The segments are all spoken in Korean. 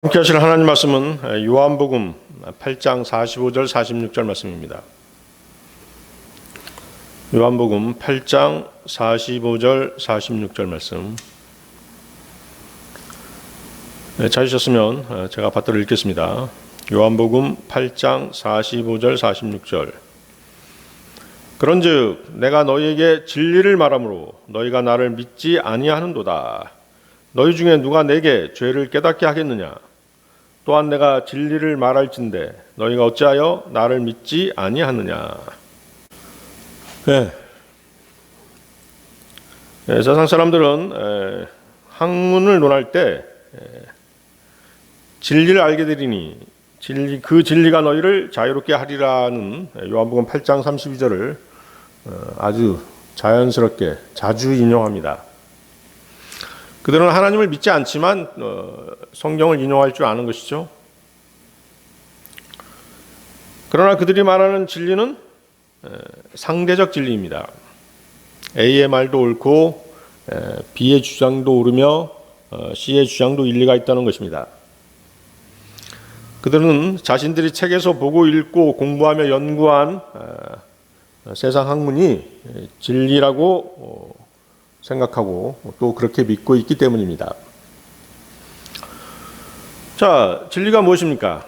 함께 하실 하나님 말씀은 요한복음 8장 45절 46절 말씀입니다. 요한복음 8장 45절 46절 말씀. 찾으셨으면 제가 받들어 읽겠습니다. 요한복음 8장 45절 46절. 그런즉 내가 너희에게 진리를 말하므로 너희가 나를 믿지 아니하는도다. 너희 중에 누가 내게 죄를 깨닫게 하겠느냐? 또한 내가 진리를 말할진대 너희가 어찌하여 나를 믿지 아니하느냐. 세상 사람들은 학문을 논할 때 진리를 알게 되리니 그 진리가 너희를 자유롭게 하리라는 요한복음 8장 32절을 아주 자연스럽게 자주 인용합니다. 그들은 하나님을 믿지 않지만 성경을 인용할 줄 아는 것이죠. 그러나 그들이 말하는 진리는 상대적 진리입니다. A의 말도 옳고 B의 주장도 옳으며 C의 주장도 일리가 있다는 것입니다. 그들은 자신들이 책에서 보고 읽고 공부하며 연구한 세상 학문이 진리라고 생각하고 또 그렇게 믿고 있기 때문입니다. 자, 진리가 무엇입니까?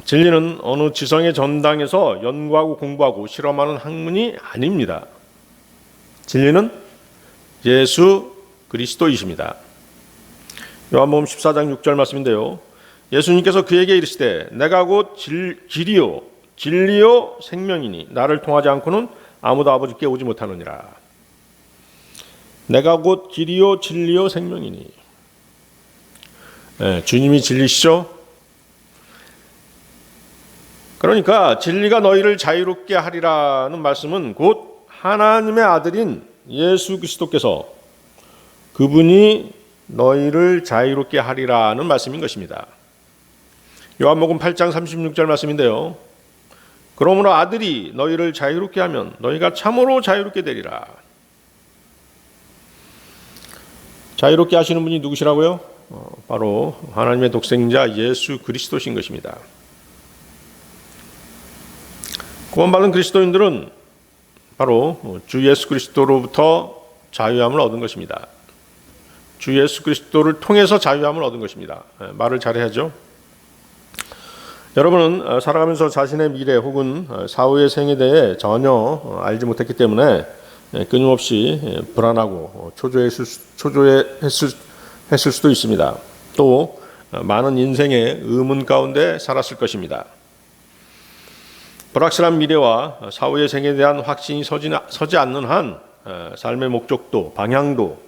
진리는 어느 지성의 전당에서 연구하고 공부하고 실험하는 학문이 아닙니다. 진리는 예수 그리스도이십니다. 요한복음 14장 6절 말씀인데요. 예수님께서 그에게 이르시되 내가 곧 길이요 진리요 생명이니 나를 통하지 않고는 아무도 아버지께 오지 못하느니라. 내가 곧 길이요 진리요 생명이니. 주님이 진리시죠. 그러니까 진리가 너희를 자유롭게 하리라는 말씀은 곧 하나님의 아들인 예수 그리스도께서 그분이 너희를 자유롭게 하리라는 말씀인 것입니다. 요한복음 8장 36절 말씀인데요. 그러므로 아들이 너희를 자유롭게 하면 너희가 참으로 자유롭게 되리라. 자유롭게 하시는 분이 누구시라고요? 바로 하나님의 독생자 예수 그리스도신 것입니다. 구원받은 그리스도인들은 바로 주 예수 그리스도로부터 자유함을 얻은 것입니다. 주 예수 그리스도를 통해서 자유함을 얻은 것입니다. 말을 잘해야죠. 여러분은 살아가면서 자신의 미래 혹은 사후의 생에 대해 전혀 알지 못했기 때문에 끊임없이 불안하고 초조했을 수도 있습니다. 또 많은 인생의 의문 가운데 살았을 것입니다. 불확실한 미래와 사후의 생에 대한 확신이 서지 않는 한 삶의 목적도 방향도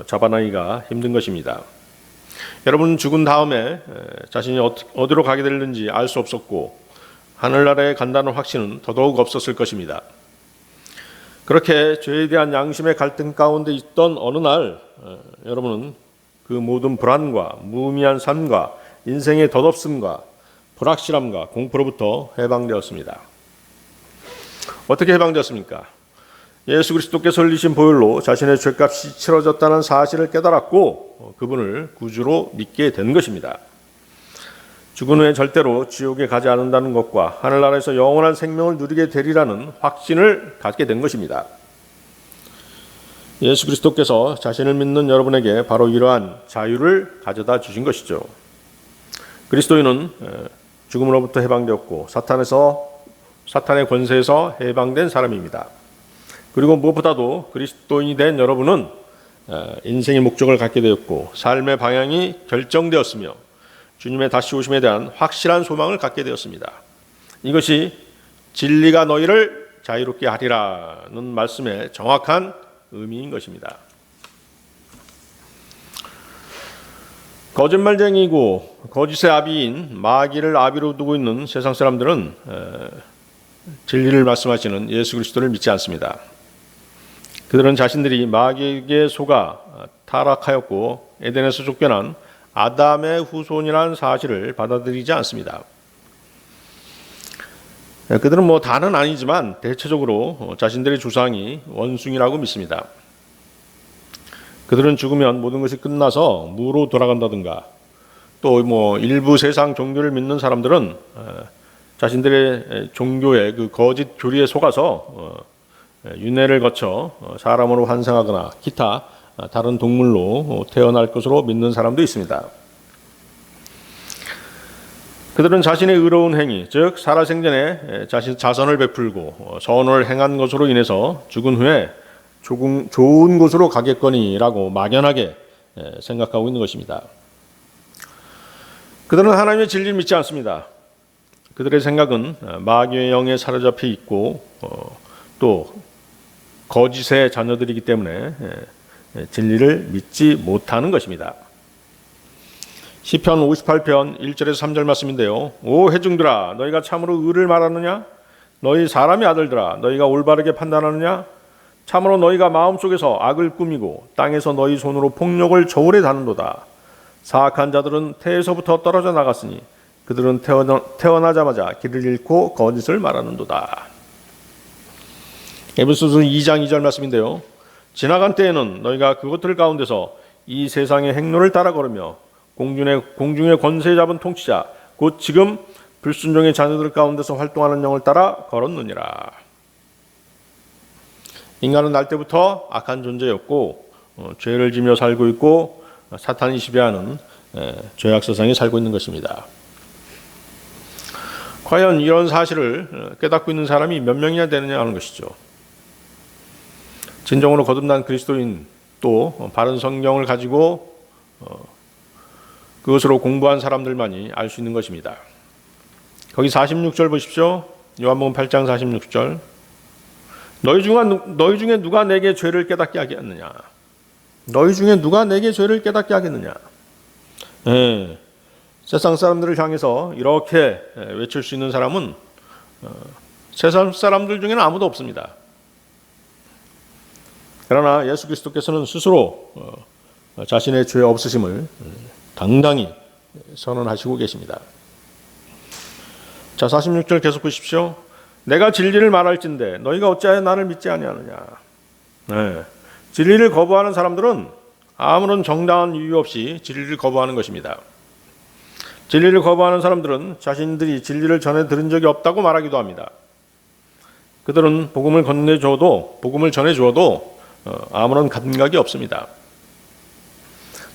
잡아나기가 힘든 것입니다. 여러분 죽은 다음에 자신이 어디로 가게 될는지 알 수 없었고 하늘나라에 간다는 확신은 더더욱 없었을 것입니다. 그렇게 죄에 대한 양심의 갈등 가운데 있던 어느 날 여러분은 그 모든 불안과 무의미한 삶과 인생의 덧없음과 불확실함과 공포로부터 해방되었습니다. 어떻게 해방되었습니까? 예수 그리스도께서 흘리신 보혈로 자신의 죄값이 치러졌다는 사실을 깨달았고 그분을 구주로 믿게 된 것입니다. 죽은 후에 절대로 지옥에 가지 않는다는 것과 하늘나라에서 영원한 생명을 누리게 되리라는 확신을 갖게 된 것입니다. 예수 그리스도께서 자신을 믿는 여러분에게 바로 이러한 자유를 가져다 주신 것이죠. 그리스도인은 죽음으로부터 해방되었고 사탄의 권세에서 해방된 사람입니다. 그리고 무엇보다도 그리스도인이 된 여러분은 인생의 목적을 갖게 되었고 삶의 방향이 결정되었으며 주님의 다시 오심에 대한 확실한 소망을 갖게 되었습니다. 이것이 진리가 너희를 자유롭게 하리라는 말씀의 정확한 의미인 것입니다. 거짓말쟁이고 거짓의 아비인 마귀를 아비로 두고 있는 세상 사람들은 진리를 말씀하시는 예수 그리스도를 믿지 않습니다. 그들은 자신들이 마귀에게 속아 타락하였고 에덴에서 쫓겨난 아담의 후손이라는 사실을 받아들이지 않습니다. 그들은 다는 아니지만 대체적으로 자신들의 조상이 원숭이라고 믿습니다. 그들은 죽으면 모든 것이 끝나서 무로 돌아간다든가 또 뭐 일부 세상 종교를 믿는 사람들은 자신들의 종교의 그 거짓 교리에 속아서 윤회를 거쳐 사람으로 환생하거나 기타 다른 동물로 태어날 것으로 믿는 사람도 있습니다. 그들은 자신의 의로운 행위, 즉 살아생전에 자신 자선을 베풀고 선을 행한 것으로 인해서 죽은 후에 좋은 곳으로 가겠거니라고 막연하게 생각하고 있는 것입니다. 그들은 하나님의 진리를 믿지 않습니다. 그들의 생각은 마귀의 영에 사로잡혀 있고 또 거짓의 자녀들이기 때문에 진리를 믿지 못하는 것입니다. 시편 58편 1절에서 3절 말씀인데요. 오 회중들아 너희가 참으로 의를 말하느냐? 너희 사람의 아들들아 너희가 올바르게 판단하느냐? 참으로 너희가 마음속에서 악을 꾸미고 땅에서 너희 손으로 폭력을 저울에 다는도다. 사악한 자들은 태에서부터 떨어져 나갔으니 그들은 태어나자마자 길을 잃고 거짓을 말하는도다. 에베소서 2장 2절 말씀인데요. 지나간 때에는 너희가 그것들 가운데서 이 세상의 행로를 따라 걸으며 공중의 권세 잡은 통치자 곧 지금 불순종의 자녀들 가운데서 활동하는 영을 따라 걸었느니라. 인간은 날 때부터 악한 존재였고 죄를 지며 살고 있고 사탄이 지배하는 죄악 세상에 살고 있는 것입니다. 과연 이런 사실을 깨닫고 있는 사람이 몇 명이나 되느냐 하는 것이죠. 진정으로 거듭난 그리스도인 또 바른 성경을 가지고 그것으로 공부한 사람들만이 알 수 있는 것입니다. 거기 46절 보십시오. 요한복음 8장 46절. 너희 중에 누가 내게 죄를 깨닫게 하겠느냐? 너희 중에 누가 내게 죄를 깨닫게 하겠느냐? 세상 사람들을 향해서 이렇게 외칠 수 있는 사람은 세상 사람들 중에는 아무도 없습니다. 그러나 예수 그리스도께서는 스스로 자신의 죄 없으심을 당당히 선언하시고 계십니다. 자, 46절 계속 보십시오. 내가 진리를 말할진대 너희가 어찌하여 나를 믿지 아니하느냐. 진리를 거부하는 사람들은 아무런 정당한 이유 없이 진리를 거부하는 것입니다. 진리를 거부하는 사람들은 자신들이 진리를 전해 들은 적이 없다고 말하기도 합니다. 그들은 복음을 전해 주어도 아무런 감각이 없습니다.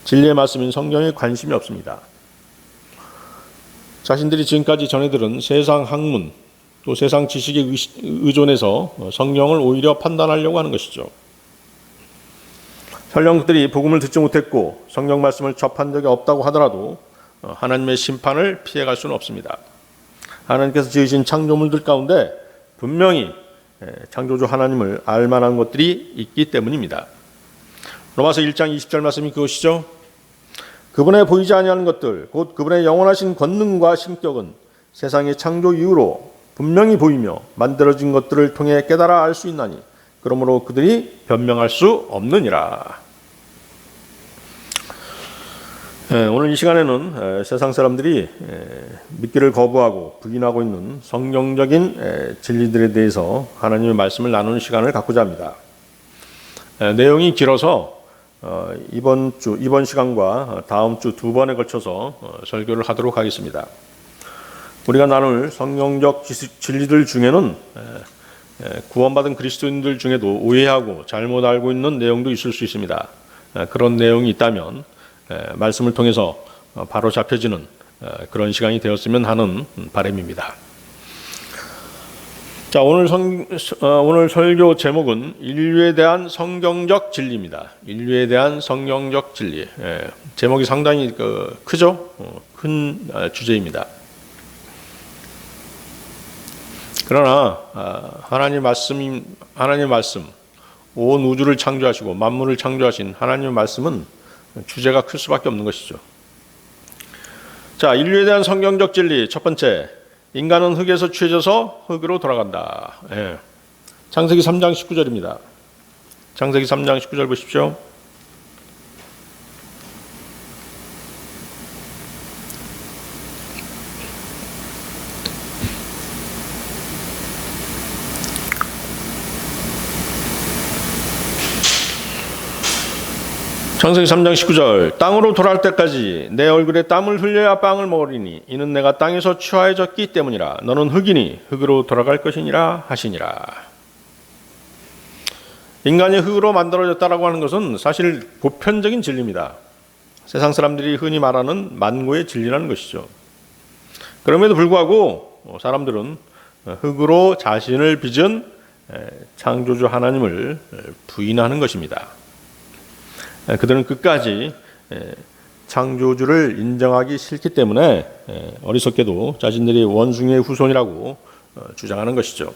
진리의 말씀인 성경에 관심이 없습니다. 자신들이 지금까지 전해 들은 세상 학문 또 세상 지식에 의존해서 성경을 오히려 판단하려고 하는 것이죠. 설령 그들이 복음을 듣지 못했고 성경 말씀을 접한 적이 없다고 하더라도 하나님의 심판을 피해갈 수는 없습니다. 하나님께서 지으신 창조물들 가운데 분명히 창조주 하나님을 알 만한 것들이 있기 때문입니다. 로마서 1장 20절 말씀이 그것이죠. 그분의 보이지 아니하는 것들 곧 그분의 영원하신 권능과 신격은 세상의 창조 이후로 분명히 보이며 만들어진 것들을 통해 깨달아 알 수 있나니 그러므로 그들이 변명할 수 없느니라. 오늘 이 시간에는 세상 사람들이 믿기를 거부하고 부인하고 있는 성경적인 진리들에 대해서 하나님의 말씀을 나누는 시간을 갖고자 합니다. 내용이 길어서 이번 시간과 다음 주 두 번에 걸쳐서 설교를 하도록 하겠습니다. 우리가 나눌 성경적 진리들 중에는 구원받은 그리스도인들 중에도 오해하고 잘못 알고 있는 내용도 있을 수 있습니다. 그런 내용이 있다면 말씀을 통해서 바로 잡혀지는 그런 시간이 되었으면 하는 바람입니다. 자, 오늘 설교 제목은 인류에 대한 성경적 진리입니다. 인류에 대한 성경적 진리. 제목이 상당히 크죠? 큰 주제입니다. 그러나 하나님 말씀, 온 우주를 창조하시고 만물을 창조하신 하나님의 말씀은 주제가 클 수밖에 없는 것이죠. 자, 인류에 대한 성경적 진리 첫 번째, 인간은 흙에서 취해져서 흙으로 돌아간다. 창세기 3장 19절입니다. 창세기 3장 19절 보십시오. 창세기 3장 19절 땅으로 돌아올 때까지 내 얼굴에 땀을 흘려야 빵을 먹으리니 이는 내가 땅에서 취하여졌기 때문이라. 너는 흙이니 흙으로 돌아갈 것이니라 하시니라. 인간이 흙으로 만들어졌다라고 하는 것은 사실 보편적인 진리입니다. 세상 사람들이 흔히 말하는 만고의 진리라는 것이죠. 그럼에도 불구하고 사람들은 흙으로 자신을 빚은 창조주 하나님을 부인하는 것입니다. 그들은 끝까지 창조주를 인정하기 싫기 때문에 어리석게도 자신들이 원숭이의 후손이라고 주장하는 것이죠.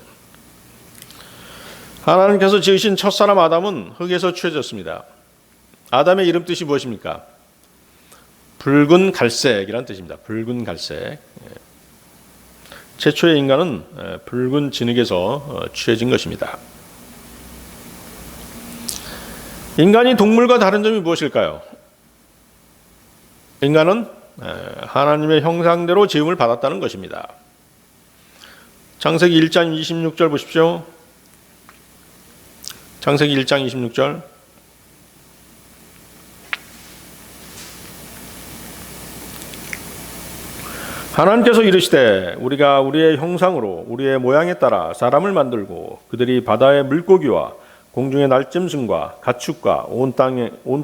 하나님께서 지으신 첫사람 아담은 흙에서 취해졌습니다. 아담의 이름 뜻이 무엇입니까? 붉은 갈색이란 뜻입니다. 붉은 갈색. 최초의 인간은 붉은 진흙에서 취해진 것입니다. 인간이 동물과 다른 점이 무엇일까요? 인간은 하나님의 형상대로 지음을 받았다는 것입니다. 창세기 1장 26절 보십시오. 창세기 1장 26절. 하나님께서 이르시되 우리가 우리의 형상으로 우리의 모양에 따라 사람을 만들고 그들이 바다의 물고기와 공중의 날짐승과 가축과 온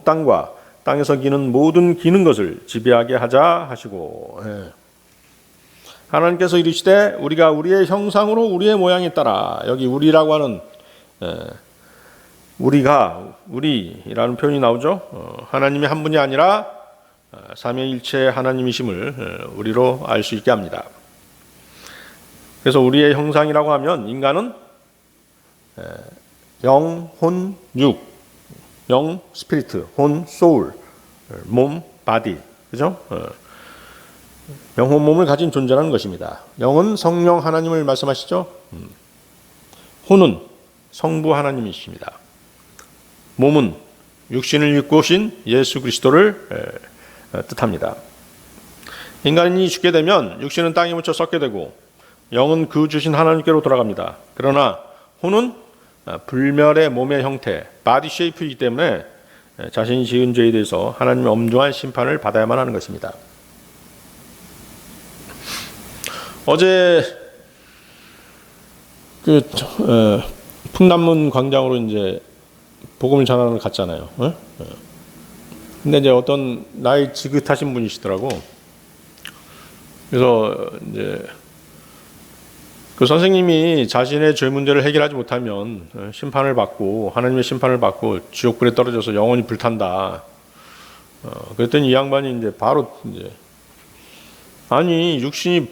땅과 땅에서 기는 모든 기는 것을 지배하게 하자 하시고. 하나님께서 이르시되 우리가 우리의 형상으로 우리의 모양에 따라, 여기 우리라고 하는 우리라는 표현이 나오죠. 하나님이 한 분이 아니라 삼위일체 하나님이심을 우리로 알 수 있게 합니다. 그래서 우리의 형상이라고 하면 인간은 영, 혼, 육, 영, 스피리트, 혼, 소울, 몸, 바디, 그죠? 영혼 몸을 가진 존재라는 것입니다. 영은 성령 하나님을 말씀하시죠. 혼은 성부 하나님이십니다. 몸은 육신을 입고 오신 예수 그리스도를 뜻합니다. 인간이 죽게 되면 육신은 땅에 묻혀 썩게 되고 영은 그 주신 하나님께로 돌아갑니다. 그러나 혼은 불멸의 몸의 형태, 바디 쉐이프이기 때문에 자신이 지은 죄에 대해서 하나님의 엄중한 심판을 받아야만 하는 것입니다. 어제 풍남문 광장으로 이제 복음을 전하러 갔잖아요. 근데 이제 어떤 나이 지긋하신 분이시더라고. 그래서 이제 그 선생님이 자신의 죄 문제를 해결하지 못하면 심판을 받고 하나님의 심판을 받고 지옥불에 떨어져서 영원히 불탄다. 그랬더니 이 양반이 이제 바로 이제 아니 육신이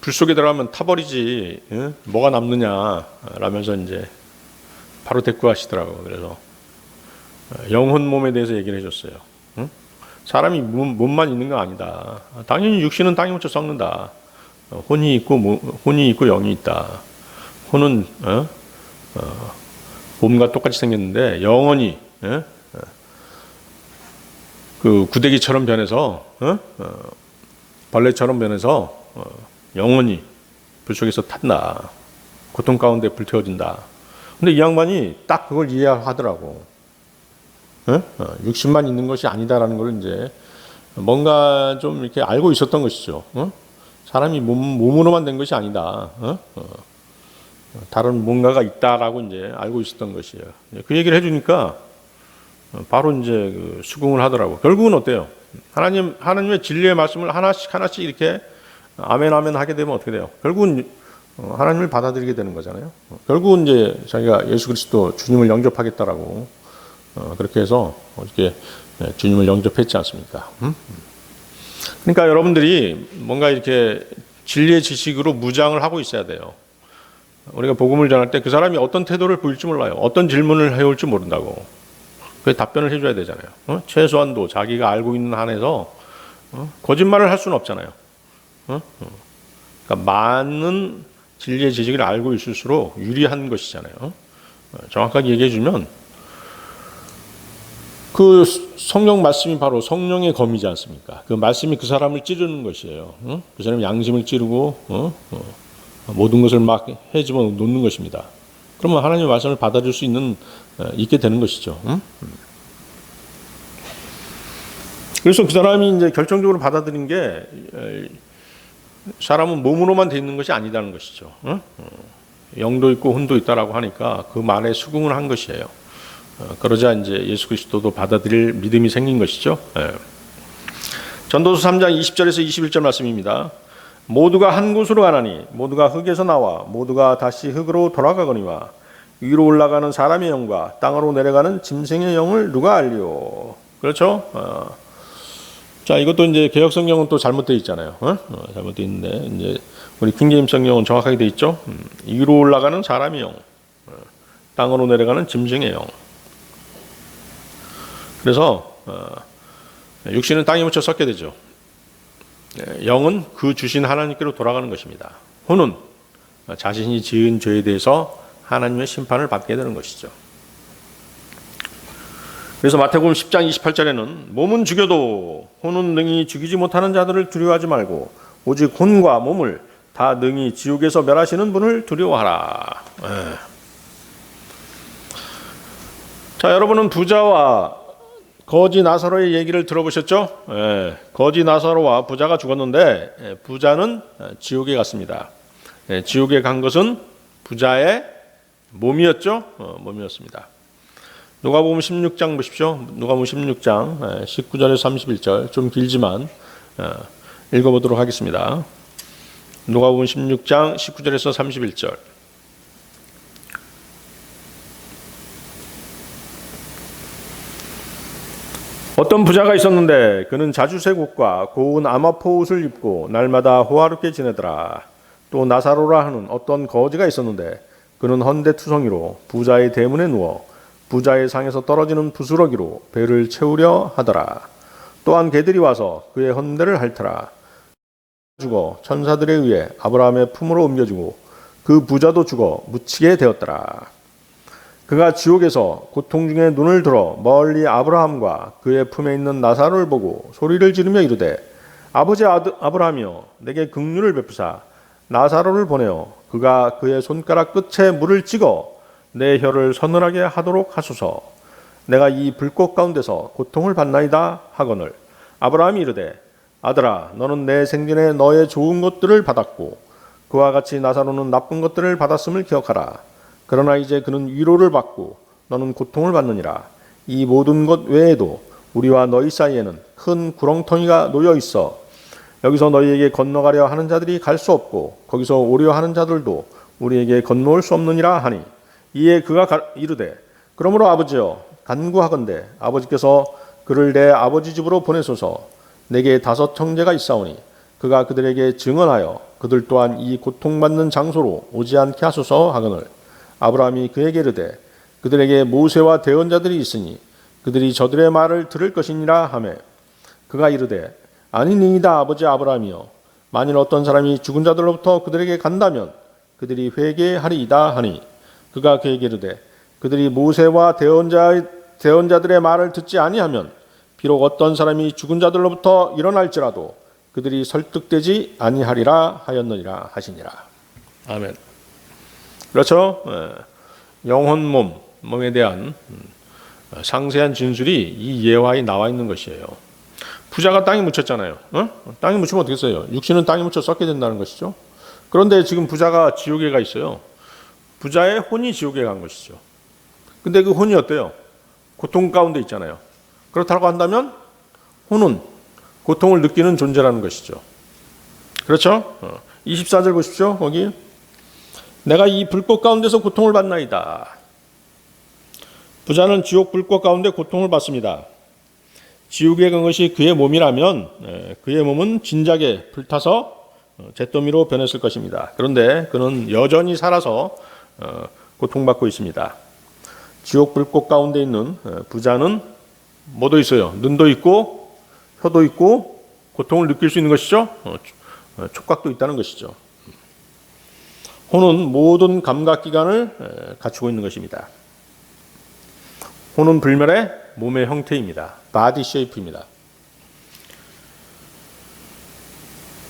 불 속에 들어가면 타버리지 뭐가 남느냐 라면서 이제 바로 대꾸하시더라고. 그래서 영혼 몸에 대해서 얘기를 해줬어요. 사람이 몸만 있는 건 아니다. 당연히 육신은 땅에 묻혀 썩는다. 혼이 있고 영이 있다. 혼은 몸과 똑같이 생겼는데 영혼이 그 구데기처럼 변해서 벌레처럼 변해서 영혼이 불 속에서 탄다. 고통 가운데 불태워진다. 근데 이 양반이 딱 그걸 이해하더라고. 육신만 있는 것이 아니다라는 걸 이제 뭔가 좀 이렇게 알고 있었던 것이죠. 사람이 몸으로만 된 것이 아니다. 다른 뭔가가 있다라고 이제 알고 있었던 것이에요. 그 얘기를 해주니까 바로 이제 그 수긍을 하더라고. 결국은 어때요? 하나님의 진리의 말씀을 하나씩 이렇게 아멘 아멘 하게 되면 어떻게 돼요? 결국은 하나님을 받아들이게 되는 거잖아요. 결국은 이제 자기가 예수 그리스도 주님을 영접하겠다라고 그렇게 해서 이렇게 주님을 영접했지 않습니까? 그러니까 여러분들이 뭔가 이렇게 진리의 지식으로 무장을 하고 있어야 돼요. 우리가 복음을 전할 때 그 사람이 어떤 태도를 보일지 몰라요. 어떤 질문을 해올지 모른다고. 그 답변을 해줘야 되잖아요. 최소한도 자기가 알고 있는 한에서 거짓말을 할 수는 없잖아요. 그러니까 많은 진리의 지식을 알고 있을수록 유리한 것이잖아요. 정확하게 얘기해 주면 그 성령 말씀이 바로 성령의 검이지 않습니까? 그 말씀이 그 사람을 찌르는 것이에요. 그 사람의 양심을 찌르고 모든 것을 막 해집어 놓는 것입니다. 그러면 하나님의 말씀을 받아줄 수 있게 되는 것이죠. 그래서 그 사람이 이제 결정적으로 받아들인 게 사람은 몸으로만 돼 있는 것이 아니다는 것이죠. 영도 있고 혼도 있다라고 하니까 그 말에 수긍을 한 것이에요. 그러자 이제 예수 그리스도도 받아들일 믿음이 생긴 것이죠. 전도서 3장 20절에서 21절 말씀입니다. 모두가 한 곳으로 가나니 모두가 흙에서 나와 모두가 다시 흙으로 돌아가거니와 위로 올라가는 사람의 영과 땅으로 내려가는 짐승의 영을 누가 알리오. 그렇죠? 자, 이것도 이제 개역 성경은 또 잘못되어 있잖아요. 잘못되어 있는데 이제 우리 킹제임 성경은 정확하게 되어 있죠. 위로 올라가는 사람의 영, 땅으로 내려가는 짐승의 영. 그래서 육신은 땅에 묻혀 썩게 되죠. 영은 그 주신 하나님께로 돌아가는 것입니다. 혼은 자신이 지은 죄에 대해서 하나님의 심판을 받게 되는 것이죠. 그래서 마태복음 10장 28절에는 몸은 죽여도 혼은 능히 죽이지 못하는 자들을 두려워하지 말고 오직 혼과 몸을 다 능히 지옥에서 멸하시는 분을 두려워하라. 자, 여러분은 부자와 거지 나사로의 얘기를 들어보셨죠? 거지 나사로와 부자가 죽었는데 부자는 지옥에 갔습니다. 지옥에 간 것은 부자의 몸이었죠? 몸이었습니다. 누가복음 16장 보십시오. 누가복음 16장 19절에서 31절 좀 길지만 읽어보도록 하겠습니다. 누가복음 16장 19절에서 31절. 어떤 부자가 있었는데 그는 자주색 옷과 고운 아마포 옷을 입고 날마다 호화롭게 지내더라. 또 나사로라 하는 어떤 거지가 있었는데 그는 헌데투성이로 부자의 대문에 누워 부자의 상에서 떨어지는 부스러기로 배를 채우려 하더라. 또한 개들이 와서 그의 헌대를 핥더라. 죽어 천사들에 의해 아브라함의 품으로 옮겨주고 그 부자도 죽어 묻히게 되었더라. 그가 지옥에서 고통 중에 눈을 들어 멀리 아브라함과 그의 품에 있는 나사로를 보고 소리를 지르며 이르되 아버지 아브라함이여 내게 긍휼을 베푸사 나사로를 보내어 그가 그의 손가락 끝에 물을 찍어 내 혀를 서늘하게 하도록 하소서. 내가 이 불꽃 가운데서 고통을 받나이다 하거늘 아브라함이 이르되 아들아 너는 내 생전에 너의 좋은 것들을 받았고 그와 같이 나사로는 나쁜 것들을 받았음을 기억하라. 그러나 이제 그는 위로를 받고 너는 고통을 받느니라. 이 모든 것 외에도 우리와 너희 사이에는 큰 구렁텅이가 놓여 있어 여기서 너희에게 건너가려 하는 자들이 갈 수 없고 거기서 오려 하는 자들도 우리에게 건너올 수 없느니라 하니 이에 그가 이르되 그러므로 아버지여 간구하건대 아버지께서 그를 내 아버지 집으로 보내소서. 내게 5 형제가 있사오니 그가 그들에게 증언하여 그들 또한 이 고통받는 장소로 오지 않게 하소서 하거늘 아브라함이 그에게 이르되 그들에게 모세와 대언자들이 있으니 그들이 저들의 말을 들을 것이니라 하매 그가 이르되 아니니이다 아버지 아브라함이여 만일 어떤 사람이 죽은 자들로부터 그들에게 간다면 그들이 회개하리이다 하니 그가 그에게 이르되 그들이 모세와 대언자들의 말을 듣지 아니하면 비록 어떤 사람이 죽은 자들로부터 일어날지라도 그들이 설득되지 아니하리라 하였느니라 하시니라. 아멘. 그렇죠? 영혼 몸에 대한 상세한 진술이 이 예화에 나와 있는 것이에요. 부자가 땅에 묻혔잖아요. 땅에 묻히면 어떻겠어요? 육신은 땅에 묻혀 썩게 된다는 것이죠. 그런데 지금 부자가 지옥에 가 있어요. 부자의 혼이 지옥에 간 것이죠. 근데 그 혼이 어때요? 고통 가운데 있잖아요. 그렇다고 한다면 혼은 고통을 느끼는 존재라는 것이죠. 그렇죠? 24절 보십시오. 거기 내가 이 불꽃 가운데서 고통을 받나이다. 부자는 지옥 불꽃 가운데 고통을 받습니다. 지옥에 간 것이 그의 몸이라면 그의 몸은 진작에 불타서 잿더미로 변했을 것입니다. 그런데 그는 여전히 살아서 고통받고 있습니다. 지옥 불꽃 가운데 있는 부자는 뭐도 있어요? 눈도 있고 혀도 있고 고통을 느낄 수 있는 것이죠. 촉각도 있다는 것이죠. 혼은 모든 감각기관을 갖추고 있는 것입니다. 혼은 불멸의 몸의 형태입니다. 바디 쉐이프입니다.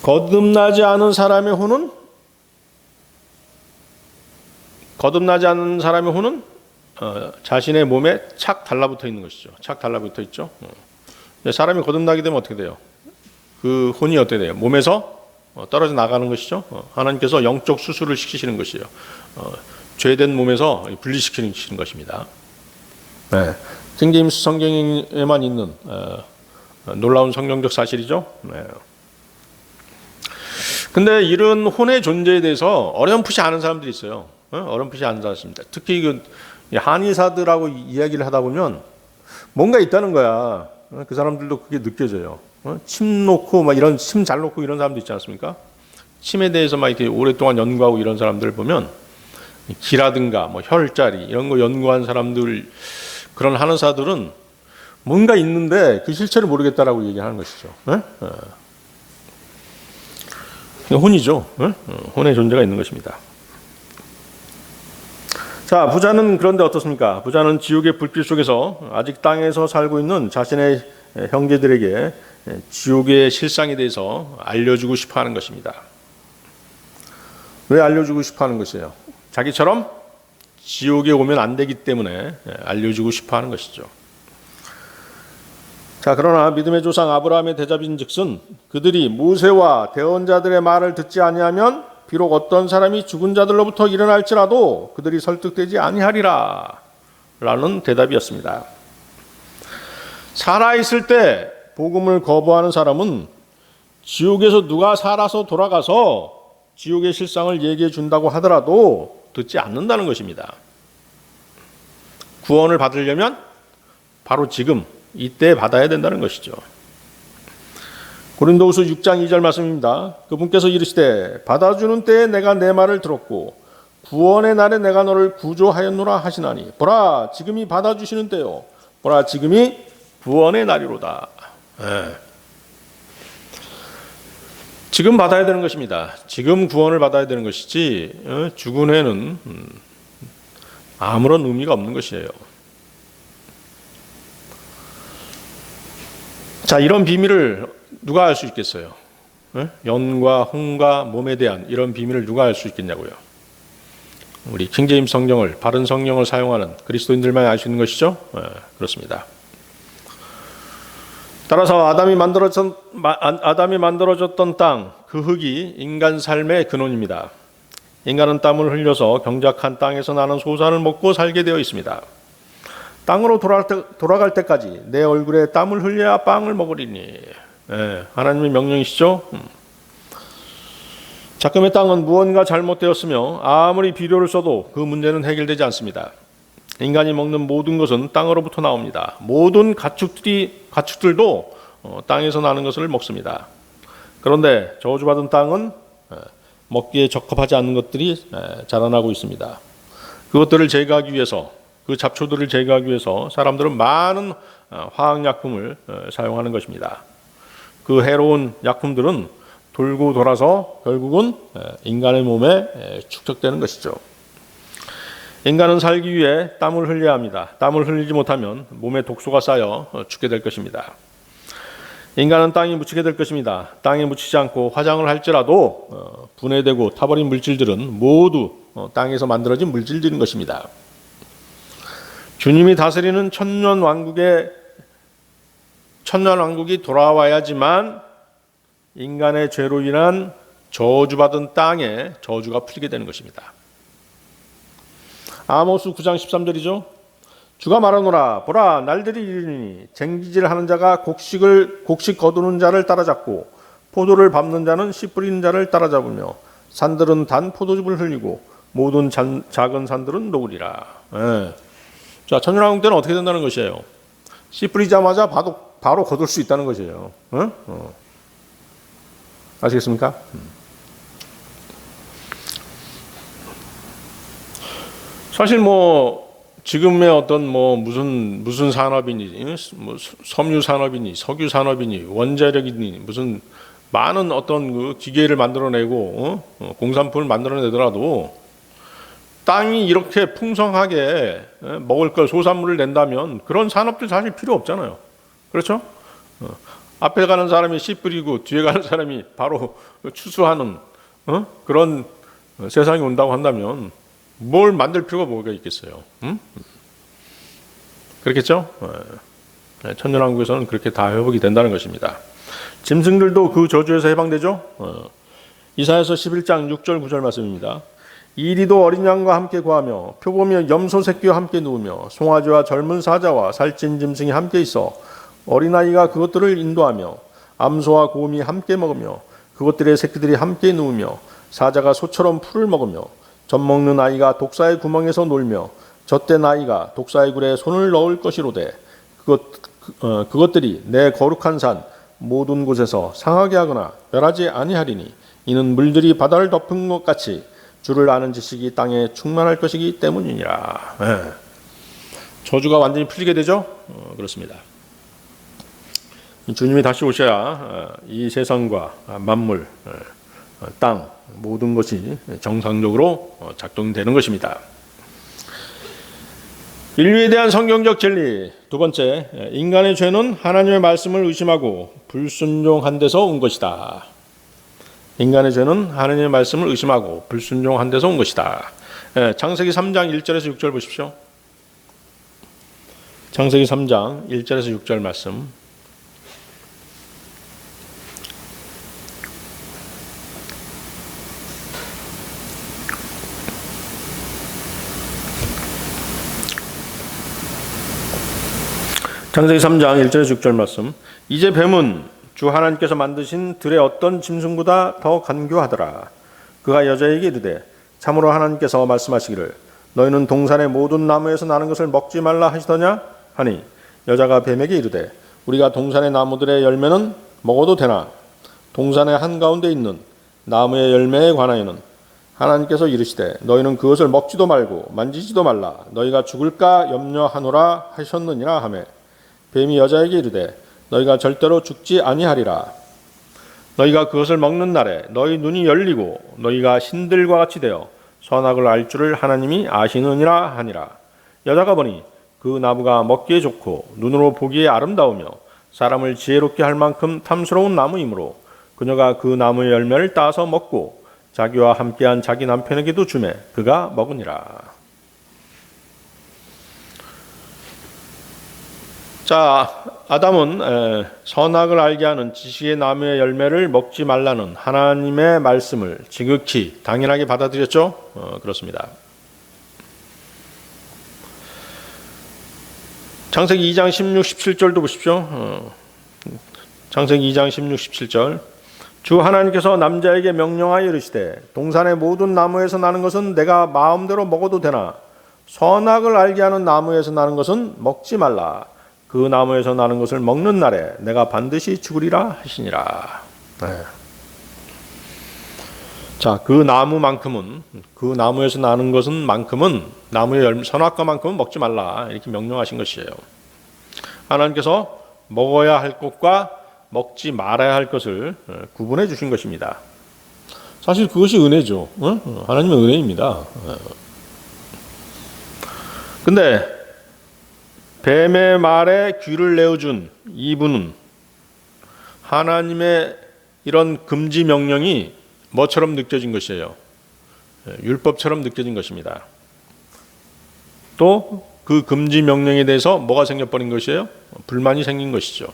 거듭나지 않은 사람의 혼은 자신의 몸에 착 달라붙어 있는 것이죠. 착 달라붙어 있죠. 사람이 거듭나게 되면 어떻게 돼요? 그 혼이 어떻게 돼요? 몸에서 떨어져 나가는 것이죠. 하나님께서 영적 수술을 시키시는 것이에요. 죄된 몸에서 분리시키는 것입니다. 네. 킹제임스 성경에만 있는 놀라운 성경적 사실이죠. 네. 근데 이런 혼의 존재에 대해서 어렴풋이 아는 사람들이 있어요. 어렴풋이 아는 사람입니다. 특히 그 한의사들하고 이야기를 하다 보면 뭔가 있다는 거야. 그 사람들도 그게 느껴져요. 침 놓고 막 이런 침 잘 놓고 이런 사람도 있지 않습니까? 침에 대해서 막 이렇게 오랫동안 연구하고 이런 사람들을 보면 기라든가 뭐 혈자리 이런 거 연구한 사람들, 그런 한의사들은 뭔가 있는데 그 실체를 모르겠다라고 얘기하는 것이죠. 혼이죠. 혼의 존재가 있는 것입니다. 자, 부자는 그런데 어떻습니까? 부자는 지옥의 불빛 속에서 아직 땅에서 살고 있는 자신의 형제들에게 지옥의 실상에 대해서 알려주고 싶어 하는 것입니다. 왜 알려주고 싶어 하는 것이에요? 자기처럼 지옥에 오면 안 되기 때문에 알려주고 싶어 하는 것이죠. 자, 그러나 믿음의 조상 아브라함의 대답인즉슨 그들이 모세와 대언자들의 말을 듣지 아니하면 비록 어떤 사람이 죽은 자들로부터 일어날지라도 그들이 설득되지 아니하리라 라는 대답이었습니다. 살아있을 때 복음을 거부하는 사람은 지옥에서 누가 살아서 돌아가서 지옥의 실상을 얘기해 준다고 하더라도 듣지 않는다는 것입니다. 구원을 받으려면 바로 지금 이때 받아야 된다는 것이죠. 고린도후서 6장 2절 말씀입니다. 그분께서 이르시되 받아주는 때에 내가 내 말을 들었고 구원의 날에 내가 너를 구조하였노라 하시나니 보라 지금이 받아주시는 때요 보라 지금이 구원의 날이로다. 지금 받아야 되는 것입니다. 지금 구원을 받아야 되는 것이지 죽은 후에는 아무런 의미가 없는 것이에요. 자, 이런 비밀을 누가 알 수 있겠어요? 연과 혼과 몸에 대한 이런 비밀을 누가 알 수 있겠냐고요? 우리 킹제임스 성경을, 바른 성경을 사용하는 그리스도인들만 알 수 있는 것이죠? 그렇습니다. 따라서 아담이 만들어졌던 땅, 그 흙이 인간 삶의 근원입니다. 인간은 땀을 흘려서 경작한 땅에서 나는 소산을 먹고 살게 되어 있습니다. 땅으로 돌아갈 때까지 내 얼굴에 땀을 흘려야 빵을 먹으리니. 하나님의 명령이시죠. 작금의 땅은 무언가 잘못되었으며 아무리 비료를 써도 그 문제는 해결되지 않습니다. 인간이 먹는 모든 것은 땅으로부터 나옵니다. 모든 가축들도 땅에서 나는 것을 먹습니다. 그런데 저주받은 땅은 먹기에 적합하지 않는 것들이 자라나고 있습니다. 그것들을 제거하기 위해서, 그 잡초들을 제거하기 위해서 사람들은 많은 화학약품을 사용하는 것입니다. 그 해로운 약품들은 돌고 돌아서 결국은 인간의 몸에 축적되는 것이죠. 인간은 살기 위해 땀을 흘려야 합니다. 땀을 흘리지 못하면 몸에 독소가 쌓여 죽게 될 것입니다. 인간은 땅에 묻히게 될 것입니다. 땅에 묻히지 않고 화장을 할지라도 분해되고 타버린 물질들은 모두 땅에서 만들어진 물질들인 것입니다. 주님이 다스리는 천년왕국이 돌아와야지만 인간의 죄로 인한 저주받은 땅에 저주가 풀리게 되는 것입니다. 아모스 9장 13절이죠. 주가 말하노라 보라 날들이 이르니 쟁기질하는 자가 곡식 거두는 자를 따라잡고 포도를 밟는 자는 씨 뿌리는 자를 따라잡으며 산들은 단 포도즙을 흘리고 모든 작은 산들은 녹으리라. 자, 천년왕국 때는 어떻게 된다는 것이에요? 씨 뿌리자마자 바로 거둘 수 있다는 것이에요. 아시겠습니까? 사실 지금의 어떤 무슨 산업이니, 섬유 산업이니, 석유 산업이니, 원자력이니, 무슨 많은 어떤 그 기계를 만들어내고 공산품을 만들어내더라도 땅이 이렇게 풍성하게 먹을 걸 소산물을 낸다면 그런 산업들 사실 필요 없잖아요. 그렇죠? 앞에 가는 사람이 씨 뿌리고 뒤에 가는 사람이 바로 추수하는 그런 세상이 온다고 한다면 뭘 만들 필요가 뭐가 있겠어요? 그렇겠죠? 천년왕국에서는 그렇게 다 회복이 된다는 것입니다. 짐승들도 그 저주에서 해방되죠. 이사야서 11장 6절 9절 말씀입니다. 이리도 어린 양과 함께 거하며 표범이 염소 새끼와 함께 누우며 송아지와 젊은 사자와 살찐 짐승이 함께 있어 어린아이가 그것들을 인도하며 암소와 곰이 함께 먹으며 그것들의 새끼들이 함께 누우며 사자가 소처럼 풀을 먹으며 젖 먹는 아이가 독사의 구멍에서 놀며 젖된 아이가 독사의 굴에 손을 넣을 것이로되 그것들이 내 거룩한 산 모든 곳에서 상하게 하거나 멸하지 아니하리니 이는 물들이 바다를 덮은 것 같이 주를 아는 지식이 땅에 충만할 것이기 때문이니라. 저주가 완전히 풀리게 되죠. 그렇습니다. 주님이 다시 오셔야 이 세상과 만물, 땅 모든 것이 정상적으로 작동되는 것입니다. 인류에 대한 성경적 진리 두 번째, 인간의 죄는 하나님의 말씀을 의심하고 불순종한 데서 온 것이다. 인간의 죄는 하나님의 말씀을 의심하고 불순종한 데서 온 것이다. 창세기 3장 1절에서 6절 보십시오. 창세기 3장 1절에서 6절 말씀. 창세기 3장 1절에서 6절 말씀. 이제 뱀은 주 하나님께서 만드신 들의 어떤 짐승보다 더 간교하더라. 그가 여자에게 이르되 참으로 하나님께서 말씀하시기를 너희는 동산의 모든 나무에서 나는 것을 먹지 말라 하시더냐 하니 여자가 뱀에게 이르되 우리가 동산의 나무들의 열매는 먹어도 되나 동산의 한가운데 있는 나무의 열매에 관하여는 하나님께서 이르시되 너희는 그것을 먹지도 말고 만지지도 말라 너희가 죽을까 염려하노라 하셨느니라 하매 뱀이 여자에게 이르되 너희가 절대로 죽지 아니하리라. 너희가 그것을 먹는 날에 너희 눈이 열리고 너희가 신들과 같이 되어 선악을 알 줄을 하나님이 아시느니라 하니라. 여자가 보니 그 나무가 먹기에 좋고 눈으로 보기에 아름다우며 사람을 지혜롭게 할 만큼 탐스러운 나무이므로 그녀가 그 나무의 열매를 따서 먹고 자기와 함께한 자기 남편에게도 주매 그가 먹으니라. 자, 아담은 선악을 알게 하는 지식의 나무의 열매를 먹지 말라는 하나님의 말씀을 지극히 당연하게 받아들였죠. 그렇습니다. 창세기 2장 16, 17절도 보십시오. 창세기 2장 16, 17절. 주 하나님께서 남자에게 명령하여 이르시되 동산의 모든 나무에서 나는 것은 내가 마음대로 먹어도 되나 선악을 알게 하는 나무에서 나는 것은 먹지 말라. 그 나무에서 나는 것을 먹는 날에 내가 반드시 죽으리라 하시니라. 자, 그 나무에서 나는 것은 만큼은 나무의 선악과만큼은 먹지 말라 이렇게 명령하신 것이에요. 하나님께서 먹어야 할 것과 먹지 말아야 할 것을 구분해 주신 것입니다. 사실 그것이 은혜죠. 하나님의 은혜입니다. 근데 뱀의 말에 귀를 내어준 이분은 하나님의 이런 금지 명령이 뭐처럼 느껴진 것이에요? 율법처럼 느껴진 것입니다. 또 그 금지 명령에 대해서 뭐가 생겨버린 것이에요? 불만이 생긴 것이죠.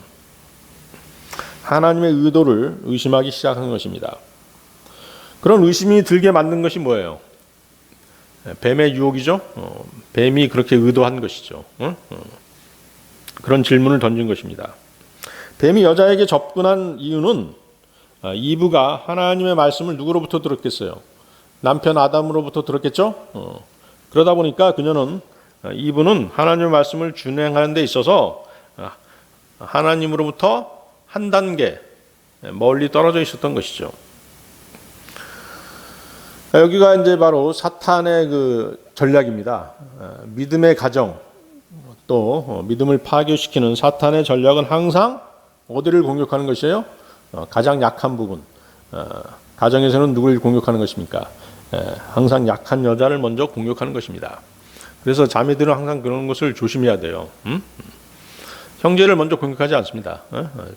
하나님의 의도를 의심하기 시작한 것입니다. 그런 의심이 들게 만든 것이 뭐예요? 뱀의 유혹이죠. 뱀이 그렇게 의도한 것이죠. 그런 질문을 던진 것입니다. 뱀이 여자에게 접근한 이유는 이브가 하나님의 말씀을 누구로부터 들었겠어요? 남편 아담으로부터 들었겠죠. 그러다 보니까 이브는 하나님의 말씀을 준행하는 데 있어서 하나님으로부터 한 단계 멀리 떨어져 있었던 것이죠. 여기가 이제 바로 사탄의 그 전략입니다. 믿음의 가정, 또 믿음을 파괴시키는 사탄의 전략은 항상 어디를 공격하는 것이에요? 가장 약한 부분. 가정에서는 누구를 공격하는 것입니까? 항상 약한 여자를 먼저 공격하는 것입니다. 그래서 자매들은 항상 그런 것을 조심해야 돼요. 형제를 먼저 공격하지 않습니다.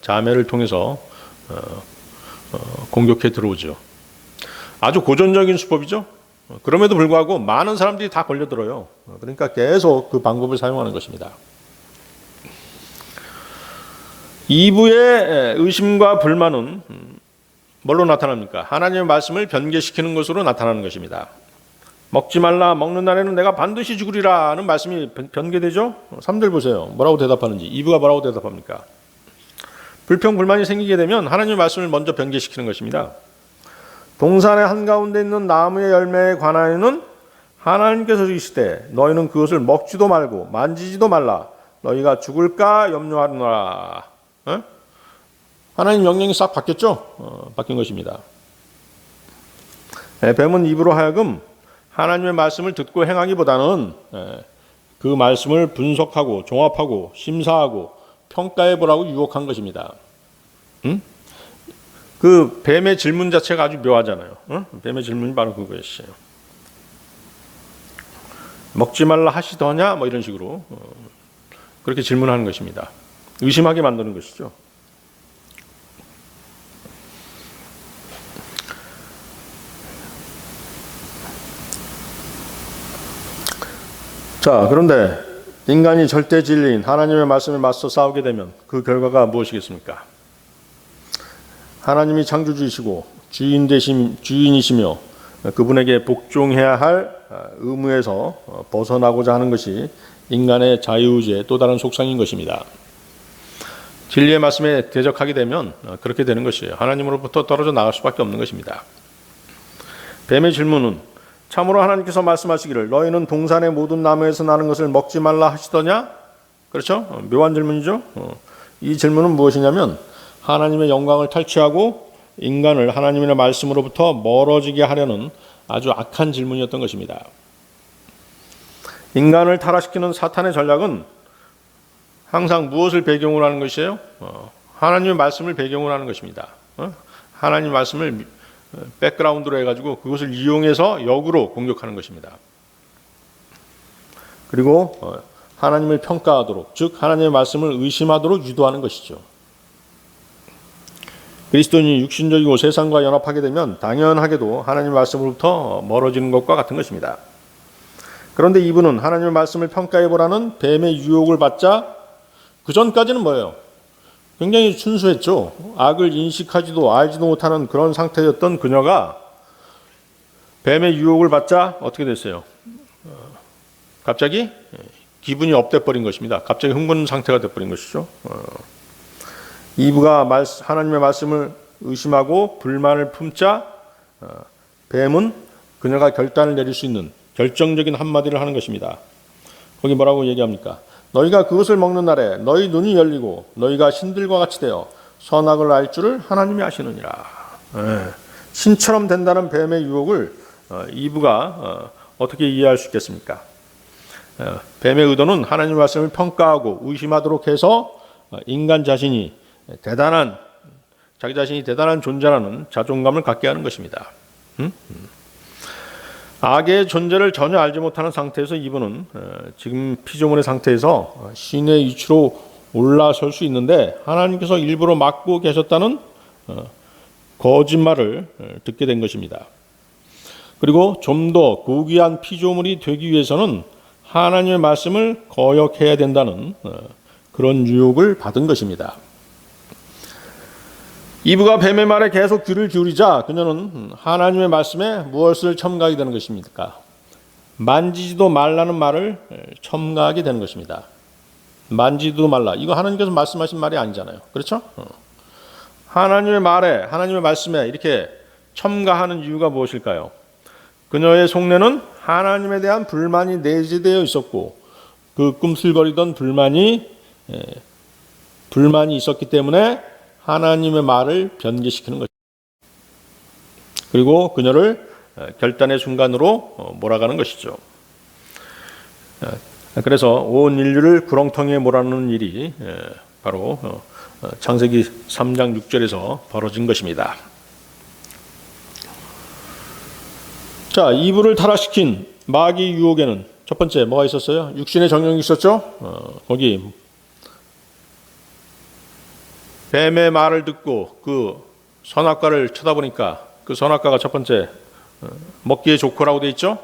자매를 통해서 공격해 들어오죠. 아주 고전적인 수법이죠. 그럼에도 불구하고 많은 사람들이 다 걸려들어요. 그러니까 계속 그 방법을 사용하는 것입니다. 이브의 의심과 불만은 뭘로 나타납니까? 하나님의 말씀을 변개시키는 것으로 나타나는 것입니다. 먹지 말라, 먹는 날에는 내가 반드시 죽으리라 하는 말씀이 변개되죠? 3절 보세요. 뭐라고 대답하는지. 이브가 뭐라고 대답합니까? 불평, 불만이 생기게 되면 하나님의 말씀을 먼저 변개시키는 것입니다. 동산의 한가운데 있는 나무의 열매에 관하여는 하나님께서 이르시되 너희는 그것을 먹지도 말고 만지지도 말라. 너희가 죽을까 염려하노라. 하나님 명령이 싹 바뀌었죠? 바뀐 것입니다. 뱀은 입으로 하여금 하나님의 말씀을 듣고 행하기보다는 그 말씀을 분석하고 종합하고 심사하고 평가해 보라고 유혹한 것입니다. 그 뱀의 질문 자체가 아주 묘하잖아요. 뱀의 질문이 바로 그거였어요. 먹지 말라 하시더냐? 뭐 이런 식으로 그렇게 질문하는 것입니다. 의심하게 만드는 것이죠. 자, 그런데 인간이 절대 진리인 하나님의 말씀에 맞서 싸우게 되면 그 결과가 무엇이겠습니까? 하나님이 창조주이시고 주인이시며 그분에게 복종해야 할 의무에서 벗어나고자 하는 것이 인간의 자유의지의 또 다른 속성인 것입니다. 진리의 말씀에 대적하게 되면 그렇게 되는 것이에요. 하나님으로부터 떨어져 나갈 수밖에 없는 것입니다. 뱀의 질문은 참으로 하나님께서 말씀하시기를 너희는 동산의 모든 나무에서 나는 것을 먹지 말라 하시더냐? 그렇죠? 묘한 질문이죠. 이 질문은 무엇이냐면 하나님의 영광을 탈취하고 인간을 하나님의 말씀으로부터 멀어지게 하려는 아주 악한 질문이었던 것입니다. 인간을 타락시키는 사탄의 전략은 항상 무엇을 배경으로 하는 것이에요? 하나님의 말씀을 배경으로 하는 것입니다. 하나님의 말씀을 백그라운드로 해가지고 그것을 이용해서 역으로 공격하는 것입니다. 그리고 하나님을 평가하도록, 즉 하나님의 말씀을 의심하도록 유도하는 것이죠. 그리스도인이 육신적이고 세상과 연합하게 되면 당연하게도 하나님의 말씀으로부터 멀어지는 것과 같은 것입니다. 그런데 이분은 하나님의 말씀을 평가해보라는 뱀의 유혹을 받자 그 전까지는 뭐예요? 굉장히 순수했죠. 악을 인식하지도 알지도 못하는 그런 상태였던 그녀가 뱀의 유혹을 받자 어떻게 됐어요? 갑자기 기분이 업돼버린 것입니다. 갑자기 흥분 상태가 돼버린 것이죠. 이브가 하나님의 말씀을 의심하고 불만을 품자 뱀은 그녀가 결단을 내릴 수 있는 결정적인 한마디를 하는 것입니다. 거기 뭐라고 얘기합니까? 너희가 그것을 먹는 날에 너희 눈이 열리고 너희가 신들과 같이 되어 선악을 알 줄을 하나님이 아시느니라. 신처럼 된다는 뱀의 유혹을 이브가 어떻게 이해할 수 있겠습니까? 뱀의 의도는 하나님의 말씀을 평가하고 의심하도록 해서 인간 자신이 자기 자신이 대단한 존재라는 자존감을 갖게 하는 것입니다. 악의 존재를 전혀 알지 못하는 상태에서 이분은 지금 피조물의 상태에서 신의 위치로 올라설 수 있는데 하나님께서 일부러 막고 계셨다는 거짓말을 듣게 된 것입니다. 그리고 좀 더 고귀한 피조물이 되기 위해서는 하나님의 말씀을 거역해야 된다는 그런 유혹을 받은 것입니다. 이브가 뱀의 말에 계속 귀를 기울이자 그녀는 하나님의 말씀에 무엇을 첨가하게 되는 것입니까? 만지지도 말라는 말을 첨가하게 되는 것입니다. 만지지도 말라. 이거 하나님께서 말씀하신 말이 아니잖아요. 그렇죠? 하나님의 말에, 하나님의 말씀에 이렇게 첨가하는 이유가 무엇일까요? 그녀의 속내는 하나님에 대한 불만이 내재되어 있었고 그 꿈틀거리던 불만이 있었기 때문에 하나님의 말을 변개시키는 것입니다. 그리고 그녀를 결단의 순간으로 몰아가는 것이죠. 그래서 온 인류를 구렁텅이에 몰아넣는 일이 바로 창세기 3장 6절에서 벌어진 것입니다. 자, 이브를 타락시킨 마귀 유혹에는 첫 번째 뭐가 있었어요? 육신의 정욕이 있었죠. 거기 뱀의 말을 듣고 그 선악과를 쳐다보니까 그 선악과가 첫 번째 먹기에 좋고라고 되어 있죠.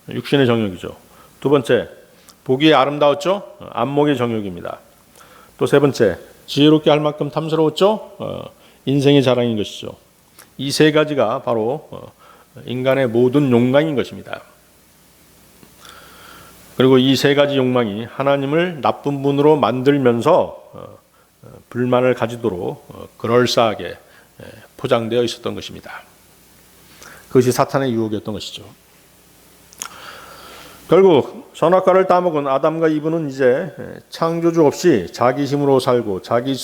육신의 정욕이죠. 두 번째 보기에 아름다웠죠. 안목의 정욕입니다. 또 세 번째 지혜롭게 할 만큼 탐스러웠죠. 인생의 자랑인 것이죠. 이 세 가지가 바로 인간의 모든 욕망인 것입니다. 그리고 이 세 가지 욕망이 하나님을 나쁜 분으로 만들면서 불만을 가지도록 그럴싸하게 포장되어 있었던 것입니다. 그것이 사탄의 유혹이었던 것이죠. 결국 선악과를 따먹은 아담과 이브는 이제 창조주 없이 자기 힘으로 살고 자기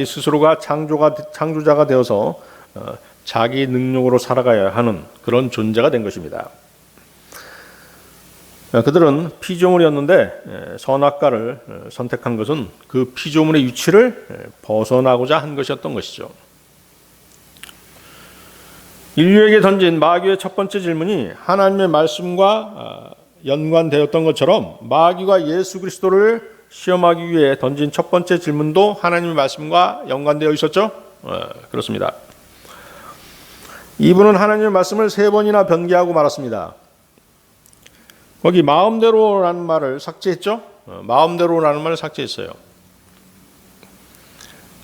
스스로가 창조자가 되어서 자기 능력으로 살아가야 하는 그런 존재가 된 것입니다. 그들은 피조물이었는데 선악과를 선택한 것은 그 피조물의 위치를 벗어나고자 한 것이었던 것이죠. 인류에게 던진 마귀의 첫 번째 질문이 하나님의 말씀과 연관되었던 것처럼 마귀가 예수 그리스도를 시험하기 위해 던진 첫 번째 질문도 하나님의 말씀과 연관되어 있었죠? 그렇습니다. 이분은 하나님의 말씀을 3번이나 변개하고 말았습니다. 거기 마음대로라는 말을 삭제했죠? 마음대로라는 말을 삭제했어요.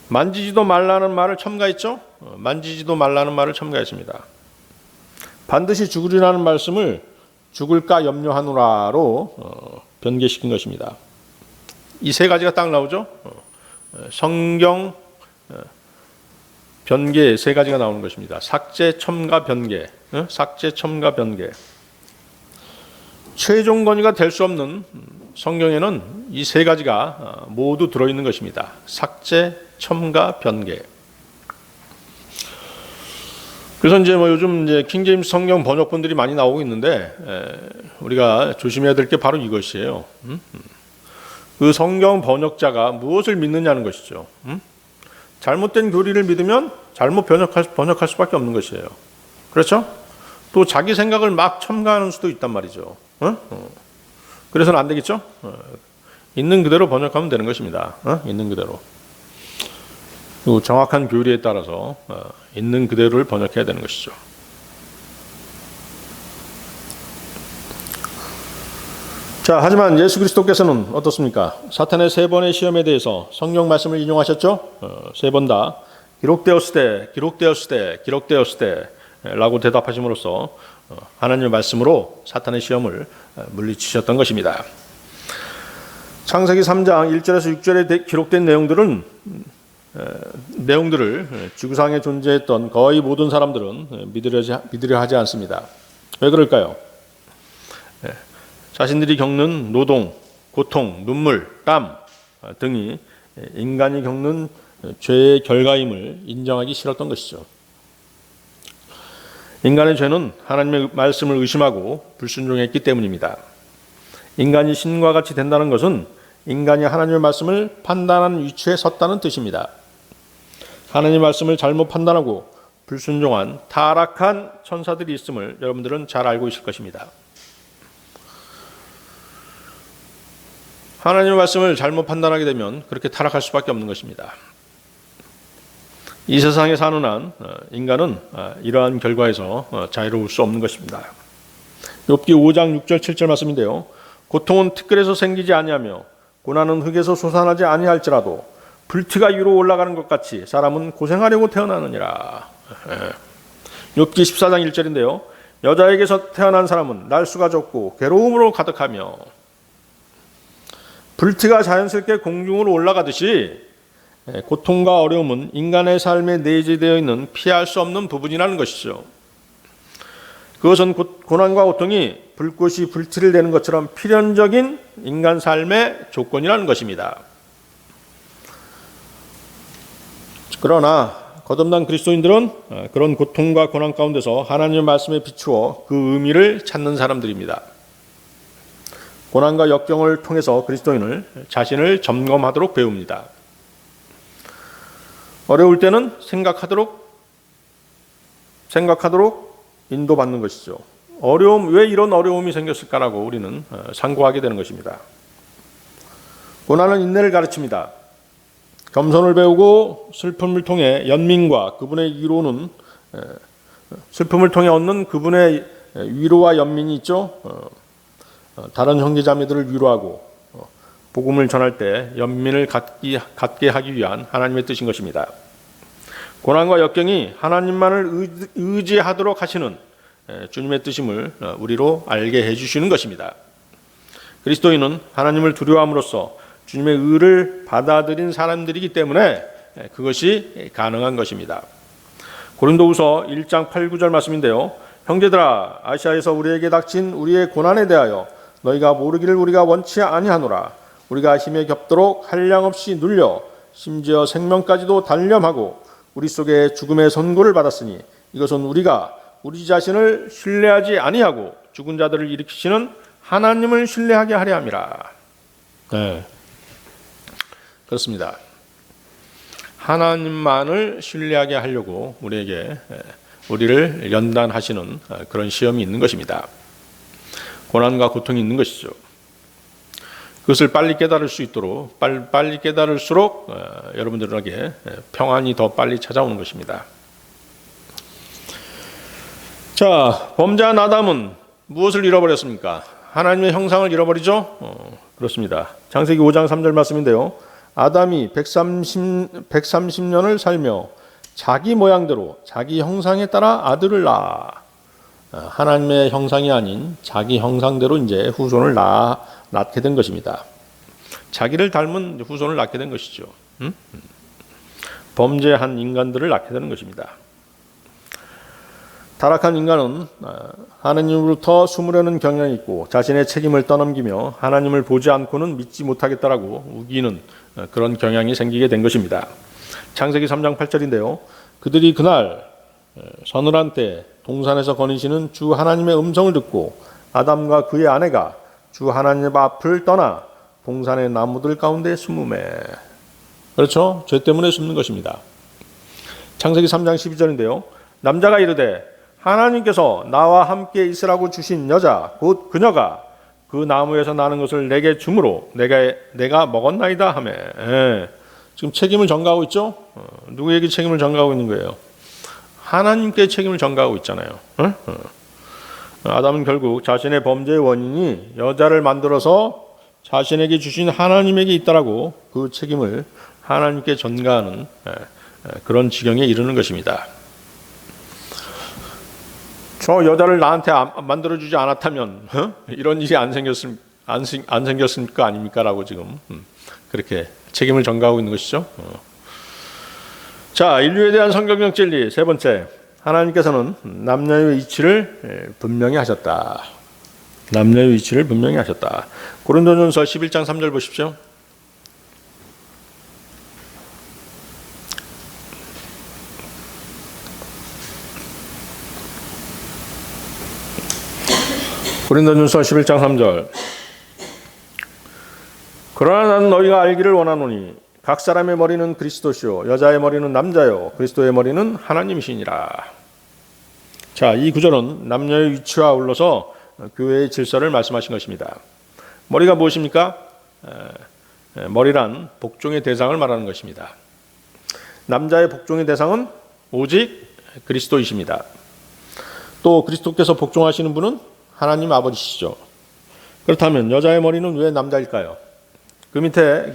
만지지도 말라는 말을 첨가했죠? 만지지도 말라는 말을 첨가했습니다. 반드시 죽으리라는 말씀을 죽을까 염려하노라로 변개시킨 것입니다. 이 세 가지가 딱 나오죠? 성경 변개 세 가지가 나오는 것입니다. 삭제, 첨가, 변개. 삭제, 첨가, 변개. 최종 권위가 될 수 없는 성경에는 이 세 가지가 모두 들어있는 것입니다. 삭제, 첨가, 변개. 그래서 이제 요즘 킹제임스 성경 번역본들이 많이 나오고 있는데 우리가 조심해야 될 게 바로 이것이에요. 그 성경 번역자가 무엇을 믿느냐는 것이죠. 잘못된 교리를 믿으면 잘못 번역할 수밖에 없는 것이에요. 그렇죠? 또 자기 생각을 막 첨가하는 수도 있단 말이죠. 그래서는 안 되겠죠? 있는 그대로 번역하면 되는 것입니다. 있는 그대로. 그리고 정확한 교리에 따라서 있는 그대로를 번역해야 되는 것이죠. 자, 하지만 예수 그리스도께서는 어떻습니까? 사탄의 3번의 시험에 대해서 성경 말씀을 인용하셨죠? 3번 다 기록되었으되 라고 대답하심으로써 하나님의 말씀으로 사탄의 시험을 물리치셨던 것입니다. 창세기 3장 1절에서 6절에 기록된 내용들을 지구상에 존재했던 거의 모든 사람들은 믿으려 하지 않습니다. 왜 그럴까요? 자신들이 겪는 노동, 고통, 눈물, 땀 등이 인간이 겪는 죄의 결과임을 인정하기 싫었던 것이죠. 인간의 죄는 하나님의 말씀을 의심하고 불순종했기 때문입니다. 인간이 신과 같이 된다는 것은 인간이 하나님의 말씀을 판단하는 위치에 섰다는 뜻입니다. 하나님의 말씀을 잘못 판단하고 불순종한 타락한 천사들이 있음을 여러분들은 잘 알고 있을 것입니다. 하나님의 말씀을 잘못 판단하게 되면 그렇게 타락할 수밖에 없는 것입니다. 이 세상에 사는 한 인간은 이러한 결과에서 자유로울 수 없는 것입니다. 욥기 5장 6절 7절 말씀인데요. 고통은 티끌에서 생기지 아니하며 고난은 흙에서 솟아나지 아니할지라도 불티가 위로 올라가는 것 같이 사람은 고생하려고 태어나느니라. 욥기 14장 1절인데요. 여자에게서 태어난 사람은 날수가 적고 괴로움으로 가득하며 불티가 자연스럽게 공중으로 올라가듯이 고통과 어려움은 인간의 삶에 내재되어 있는 피할 수 없는 부분이라는 것이죠. 그것은 고난과 고통이 불꽃이 불티를 내는 것처럼 필연적인 인간 삶의 조건이라는 것입니다. 그러나 거듭난 그리스도인들은 그런 고통과 고난 가운데서 하나님의 말씀에 비추어 그 의미를 찾는 사람들입니다. 고난과 역경을 통해서 그리스도인을 자신을 점검하도록 배웁니다. 어려울 때는 생각하도록 인도받는 것이죠. 왜 이런 어려움이 생겼을까라고 우리는 상고하게 되는 것입니다. 고난은 인내를 가르칩니다. 겸손을 배우고 슬픔을 통해 연민과 그분의 위로는 슬픔을 통해 얻는 그분의 위로와 연민이 있죠. 다른 형제자매들을 위로하고 복음을 전할 때 연민을 갖게 하기 위한 하나님의 뜻인 것입니다. 고난과 역경이 하나님만을 의지하도록 하시는 주님의 뜻임을 우리로 알게 해주시는 것입니다. 그리스도인은 하나님을 두려워함으로써 주님의 의를 받아들인 사람들이기 때문에 그것이 가능한 것입니다. 고린도후서 1장 8, 9절 말씀인데요. 형제들아, 아시아에서 우리에게 닥친 우리의 고난에 대하여 너희가 모르기를 우리가 원치 아니하노라. 우리가 힘에 겹도록 한량없이 눌려 심지어 생명까지도 단념하고 우리 속에 죽음의 선고를 받았으니 이것은 우리가 우리 자신을 신뢰하지 아니하고 죽은 자들을 일으키시는 하나님을 신뢰하게 하려 함이라. 네, 그렇습니다. 하나님만을 신뢰하게 하려고 우리를 연단하시는 그런 시험이 있는 것입니다. 고난과 고통이 있는 것이죠. 그것을 빨리 깨달을 수 있도록 빨리 깨달을수록 여러분들에게 평안이 더 빨리 찾아오는 것입니다. 자, 범죄한 아담은 무엇을 잃어버렸습니까? 하나님의 형상을 잃어버리죠? 그렇습니다. 창세기 5장 3절 말씀인데요. 아담이 130년을 살며 자기 모양대로 자기 형상에 따라 아들을 낳아. 하나님의 형상이 아닌 자기 형상대로 이제 후손을 낳게 된 것입니다. 자기를 닮은 후손을 낳게 된 것이죠. 범죄한 인간들을 낳게 되는 것입니다. 타락한 인간은 하나님으로부터 숨으려는 경향이 있고 자신의 책임을 떠넘기며 하나님을 보지 않고는 믿지 못하겠다라고 우기는 그런 경향이 생기게 된 것입니다. 창세기 3장 8절인데요. 그들이 그날 서늘한 때 동산에서 거니시는 주 하나님의 음성을 듣고 아담과 그의 아내가 주 하나님 앞을 떠나 동산의 나무들 가운데 숨으매. 그렇죠? 죄 때문에 숨는 것입니다. 창세기 3장 12절인데요. 남자가 이르되 하나님께서 나와 함께 있으라고 주신 여자 곧 그녀가 그 나무에서 나는 것을 내게 주므로 내가 먹었나이다 하매. 지금 책임을 전가하고 있죠? 누구에게 책임을 전가하고 있는 거예요? 하나님께 책임을 전가하고 있잖아요. 아담은 결국 자신의 범죄의 원인이 여자를 만들어서 자신에게 주신 하나님에게 있다라고 그 책임을 하나님께 전가하는 그런 지경에 이르는 것입니다. 저 여자를 나한테 만들어주지 않았다면 이런 일이 안 생겼을까 아닙니까? 라고 지금 그렇게 책임을 전가하고 있는 것이죠. 자, 인류에 대한 성경적 진리 세 번째, 하나님께서는 남녀의 위치를 분명히 하셨다. 남녀의 위치를 분명히 하셨다. 고린도전서 11장 3절 보십시오. 고린도전서 11장 3절. 그러나 나는 너희가 알기를 원하노니 각 사람의 머리는 그리스도시요 여자의 머리는 남자요 그리스도의 머리는 하나님이시니라. 자, 이 구절은 남녀의 위치와 아울러서 교회의 질서를 말씀하신 것입니다. 머리가 무엇입니까? 머리란 복종의 대상을 말하는 것입니다. 남자의 복종의 대상은 오직 그리스도이십니다. 또 그리스도께서 복종하시는 분은 하나님 아버지시죠. 그렇다면 여자의 머리는 왜 남자일까요? 그 밑에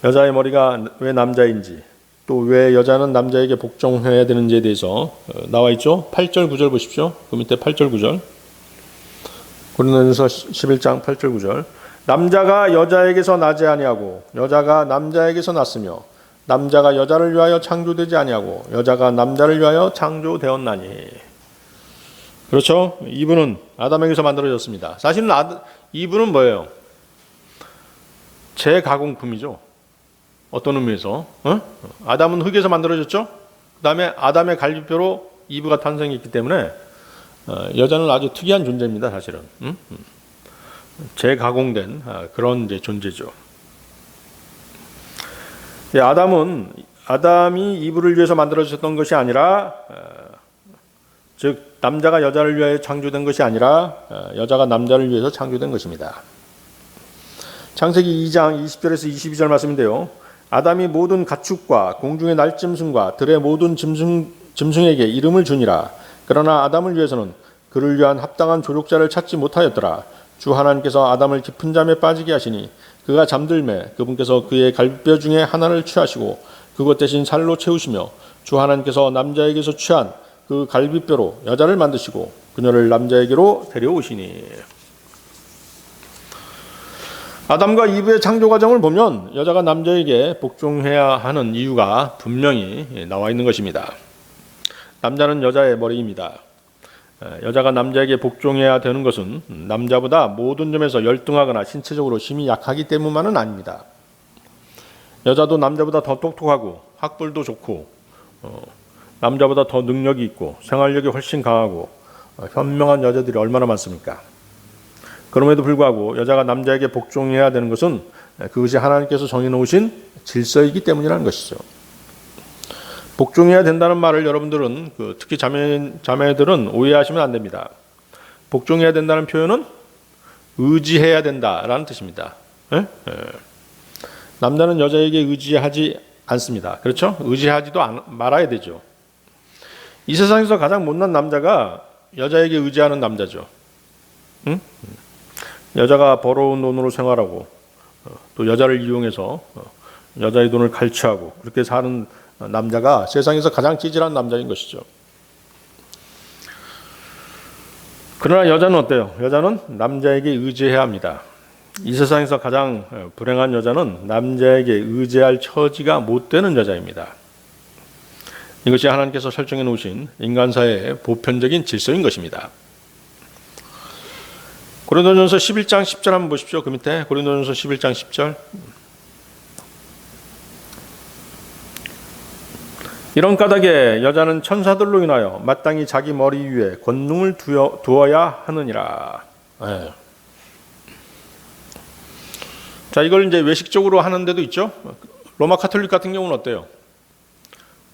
여자의 머리가 왜 남자인지 또 왜 여자는 남자에게 복종해야 되는지에 대해서 나와 있죠. 8절 9절 보십시오. 그 밑에 8절 9절. 고린도전서 11장 8절 9절. 남자가 여자에게서 나지 아니하고 여자가 남자에게서 났으며 남자가 여자를 위하여 창조되지 아니하고 여자가 남자를 위하여 창조되었나니. 그렇죠? 이브는 아담에게서 만들어졌습니다. 사실은 이브는 뭐예요? 재가공품이죠. 어떤 의미에서? 아담은 흙에서 만들어졌죠? 그 다음에 아담의 갈비뼈로 이브가 탄생했기 때문에 여자는 아주 특이한 존재입니다. 사실은. 재가공된 그런 이제 존재죠. 아담이 이브를 위해서 만들어졌던 것이 아니라 즉 남자가 여자를 위하여 창조된 것이 아니라 여자가 남자를 위해서 창조된 것입니다. 창세기 2장 20절에서 22절 말씀인데요. 아담이 모든 가축과 공중의 날짐승과 들의 모든 짐승에게 이름을 주니라. 그러나 아담을 위해서는 그를 위한 합당한 조력자를 찾지 못하였더라. 주 하나님께서 아담을 깊은 잠에 빠지게 하시니 그가 잠들매 그분께서 그의 갈비뼈 중에 하나를 취하시고 그것 대신 살로 채우시며 주 하나님께서 남자에게서 취한 그 갈비뼈로 여자를 만드시고 그녀를 남자에게로 데려오시니. 아담과 이브의 창조 과정을 보면 여자가 남자에게 복종해야 하는 이유가 분명히 나와 있는 것입니다. 남자는 여자의 머리입니다. 여자가 남자에게 복종해야 되는 것은 남자보다 모든 점에서 열등하거나 신체적으로 힘이 약하기 때문만은 아닙니다. 여자도 남자보다 더 똑똑하고 학벌도 좋고 남자보다 더 능력이 있고 생활력이 훨씬 강하고 현명한 여자들이 얼마나 많습니까? 그럼에도 불구하고 여자가 남자에게 복종해야 되는 것은 그것이 하나님께서 정해놓으신 질서이기 때문이라는 것이죠. 복종해야 된다는 말을 여러분들은 특히 자매들은 오해하시면 안 됩니다. 복종해야 된다는 표현은 의지해야 된다라는 뜻입니다. 남자는 여자에게 의지하지 않습니다. 그렇죠? 의지하지도 말아야 되죠. 이 세상에서 가장 못난 남자가 여자에게 의지하는 남자죠. 응? 여자가 벌어온 돈으로 생활하고 또 여자를 이용해서 여자의 돈을 갈취하고 그렇게 사는 남자가 세상에서 가장 찌질한 남자인 것이죠. 그러나 여자는 어때요? 여자는 남자에게 의지해야 합니다. 이 세상에서 가장 불행한 여자는 남자에게 의지할 처지가 못 되는 여자입니다. 이것이 하나님께서 설정해 놓으신 인간사회의 보편적인 질서인 것입니다. 고린도전서 11장 10절 한번 보십시오. 그 밑에 고린도전서 11장 10절. 이런 까닭에 여자는 천사들로 인하여 마땅히 자기 머리 위에 권능을 두어야 하느니라. 네. 자, 이걸 이제 외식적으로 하는 데도 있죠. 로마 카톨릭 같은 경우는 어때요?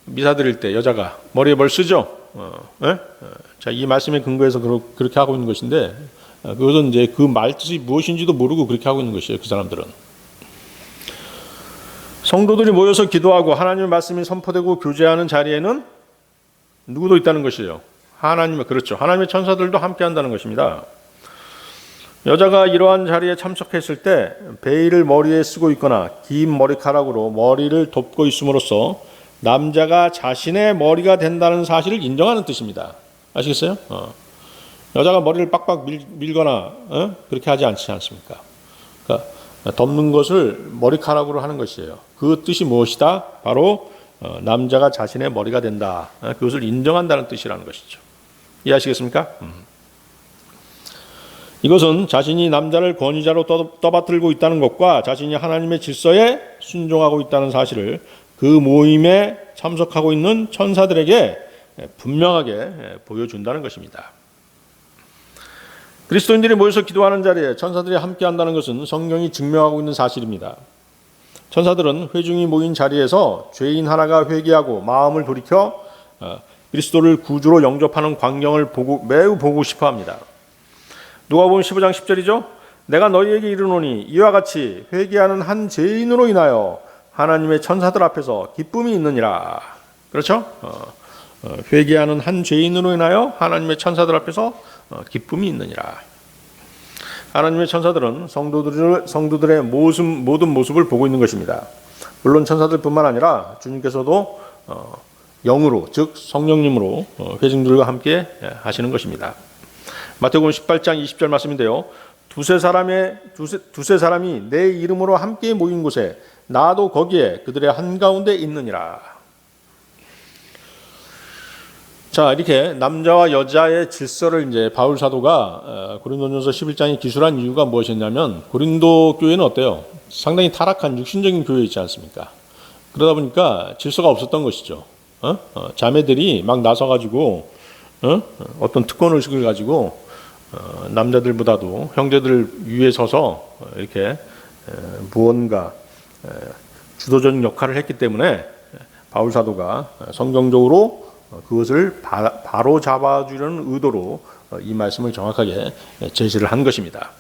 미사 드릴 때 여자가 머리에 뭘 쓰죠? 자, 이 말씀에 근거해서 그렇게 하고 있는 것인데, 그것은 이제 그 말뜻이 무엇인지도 모르고 그렇게 하고 있는 것이에요. 그 사람들은. 성도들이 모여서 기도하고 하나님의 말씀이 선포되고 교제하는 자리에는 누구도 있다는 것이에요. 그렇죠. 하나님의 천사들도 함께 한다는 것입니다. 여자가 이러한 자리에 참석했을 때 베일을 머리에 쓰고 있거나 긴 머리카락으로 머리를 덮고 있음으로써 남자가 자신의 머리가 된다는 사실을 인정하는 뜻입니다. 아시겠어요? 여자가 머리를 빡빡 밀거나 그렇게 하지 않지 않습니까? 그러니까 덮는 것을 머리카락으로 하는 것이에요. 그 뜻이 무엇이다? 바로 남자가 자신의 머리가 된다. 그것을 인정한다는 뜻이라는 것이죠. 이해하시겠습니까? 이것은 자신이 남자를 권위자로 떠받들고 있다는 것과 자신이 하나님의 질서에 순종하고 있다는 사실을 그 모임에 참석하고 있는 천사들에게 분명하게 보여준다는 것입니다. 그리스도인들이 모여서 기도하는 자리에 천사들이 함께 한다는 것은 성경이 증명하고 있는 사실입니다. 천사들은 회중이 모인 자리에서 죄인 하나가 회개하고 마음을 돌이켜 그리스도를 구주로 영접하는 광경을 매우 보고 싶어합니다. 누가복음 15장 10절이죠. 내가 너희에게 이르노니 이와 같이 회개하는 한 죄인으로 인하여 하나님의 천사들 앞에서 기쁨이 있느니라. 그렇죠? 회개하는 한 죄인으로 인하여 하나님의 천사들 앞에서 기쁨이 있느니라. 하나님의 천사들은 성도들의 모든 모습을 보고 있는 것입니다. 물론 천사들뿐만 아니라 주님께서도 영으로, 즉 성령님으로 회중들과 함께 하시는 것입니다. 마태복음 18장 20절 말씀인데요. 두세 사람이 내 이름으로 함께 모인 곳에 나도 거기에 그들의 한가운데 있느니라. 자, 이렇게 남자와 여자의 질서를 이제 바울 사도가 고린도전서 11장에 기술한 이유가 무엇이었냐면, 고린도 교회는 어때요? 상당히 타락한 육신적인 교회이지 않습니까? 그러다 보니까 질서가 없었던 것이죠. 자매들이 막 나서가지고 어떤 특권 의식을 가지고 남자들보다도 형제들 위에 서서 이렇게 무언가 주도적인 역할을 했기 때문에 바울 사도가 성경적으로 그것을 바로 잡아주려는 의도로 이 말씀을 정확하게 제시를 한 것입니다.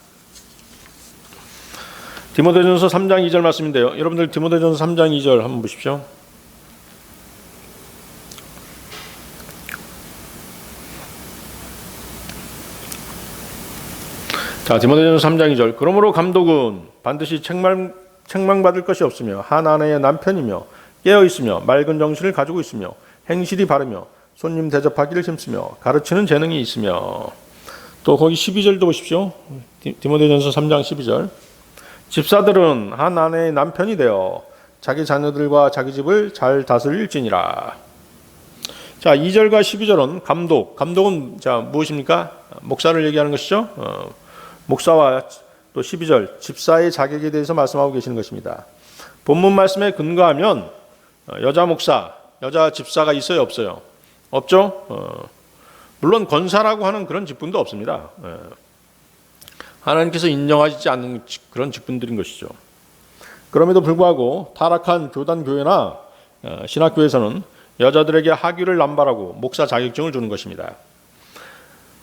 디모데전서 3장 2절 말씀인데요. 여러분들 디모데전서 3장 2절 한번 보십시오. 자, 디모데전서 3장 2절. 그러므로 감독은 반드시 책망받을 것이 없으며 한 아내의 남편이며 깨어 있으며 맑은 정신을 가지고 있으며 행실이 바르며 손님 대접하기를 힘쓰며 가르치는 재능이 있으며. 또 거기 12절도 보십시오. 디모데전서 3장 12절. 집사들은 한 아내의 남편이 되어 자기 자녀들과 자기 집을 잘 다스릴지니라. 자, 2절과 12절은 감독은 자 무엇입니까? 목사를 얘기하는 것이죠. 목사와 또 12절 집사의 자격에 대해서 말씀하고 계시는 것입니다. 본문 말씀에 근거하면 여자 목사, 여자 집사가 있어요, 없어요? 없죠. 물론 권사라고 하는 그런 직분도 없습니다. 하나님께서 인정하지 않는 그런 직분들인 것이죠. 그럼에도 불구하고 타락한 교단 교회나 신학교에서는 여자들에게 학위를 남발하고 목사 자격증을 주는 것입니다.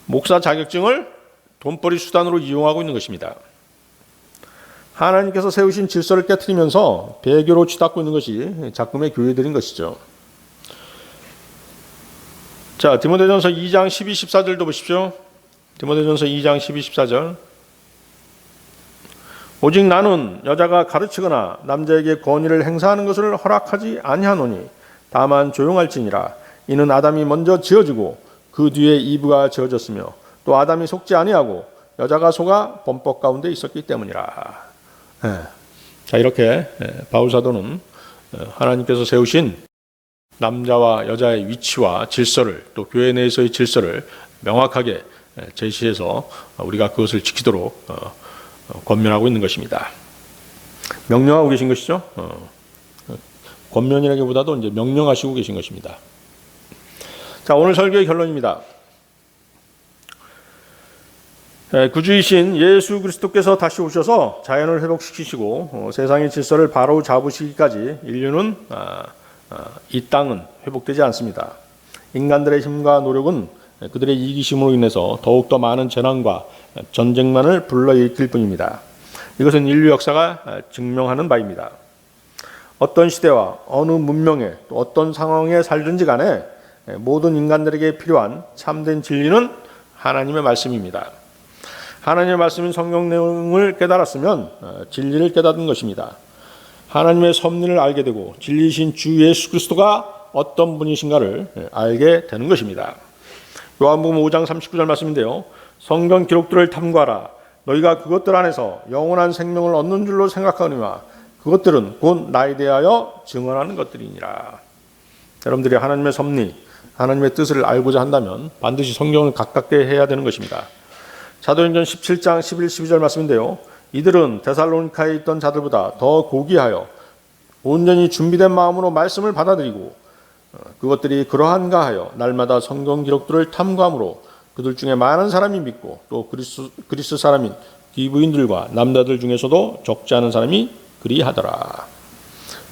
목사 자격증을 돈벌이 수단으로 이용하고 있는 것입니다. 하나님께서 세우신 질서를 깨트리면서 배교로 치닫고 있는 것이 작금의 교회들인 것이죠. 자, 디모데전서 2장 12, 14절도 보십시오. 디모데전서 2장 12, 14절. 오직 나는 여자가 가르치거나 남자에게 권위를 행사하는 것을 허락하지 아니하노니 다만 조용할지니라. 이는 아담이 먼저 지어지고 그 뒤에 이브가 지어졌으며 또 아담이 속지 아니하고 여자가 속아 범법 가운데 있었기 때문이라. 자, 이렇게 바울 사도는 하나님께서 세우신 남자와 여자의 위치와 질서를, 또 교회 내에서의 질서를 명확하게 제시해서 우리가 그것을 지키도록 권면하고 있는 것입니다. 명령하고 계신 것이죠. 권면이라기보다도 이제 명령하시고 계신 것입니다. 자, 오늘 설교의 결론입니다. 구주이신 예수 그리스도께서 다시 오셔서 자연을 회복시키시고 세상의 질서를 바로 잡으시기까지 인류는 이 땅은 회복되지 않습니다. 인간들의 힘과 노력은 그들의 이기심으로 인해서 더욱더 많은 재난과 전쟁만을 불러일으킬 뿐입니다. 이것은 인류 역사가 증명하는 바입니다. 어떤 시대와 어느 문명에 또 어떤 상황에 살든지 간에 모든 인간들에게 필요한 참된 진리는 하나님의 말씀입니다. 하나님의 말씀인 성경 내용을 깨달았으면 진리를 깨닫는 것입니다. 하나님의 섭리를 알게 되고 진리이신 주 예수 그리스도가 어떤 분이신가를 알게 되는 것입니다. 요한복음 5장 39절 말씀인데요. 성경 기록들을 탐구하라. 너희가 그것들 안에서 영원한 생명을 얻는 줄로 생각하느니와 그것들은 곧 나에 대하여 증언하는 것들이니라. 여러분들이 하나님의 섭리, 하나님의 뜻을 알고자 한다면 반드시 성경을 가깝게 해야 되는 것입니다. 사도행전 17장 11, 12절 말씀인데요. 이들은 데살로니카에 있던 자들보다 더 고귀하여 온전히 준비된 마음으로 말씀을 받아들이고 그것들이 그러한가 하여 날마다 성경 기록들을 탐구함으로 그들 중에 많은 사람이 믿고 또 그리스 사람인 기브인들과 남자들 중에서도 적지 않은 사람이 그리하더라.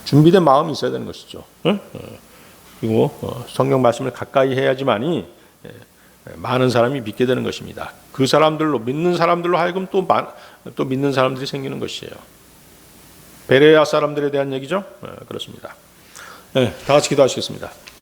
준비된 마음이 있어야 되는 것이죠. 그리고 성경 말씀을 가까이 해야지만이 많은 사람이 믿게 되는 것입니다. 그 사람들로 믿는 사람들로 하여금 또 믿는 사람들이 생기는 것이에요. 베레아 사람들에 대한 얘기죠. 그렇습니다. 다 같이 기도하시겠습니다.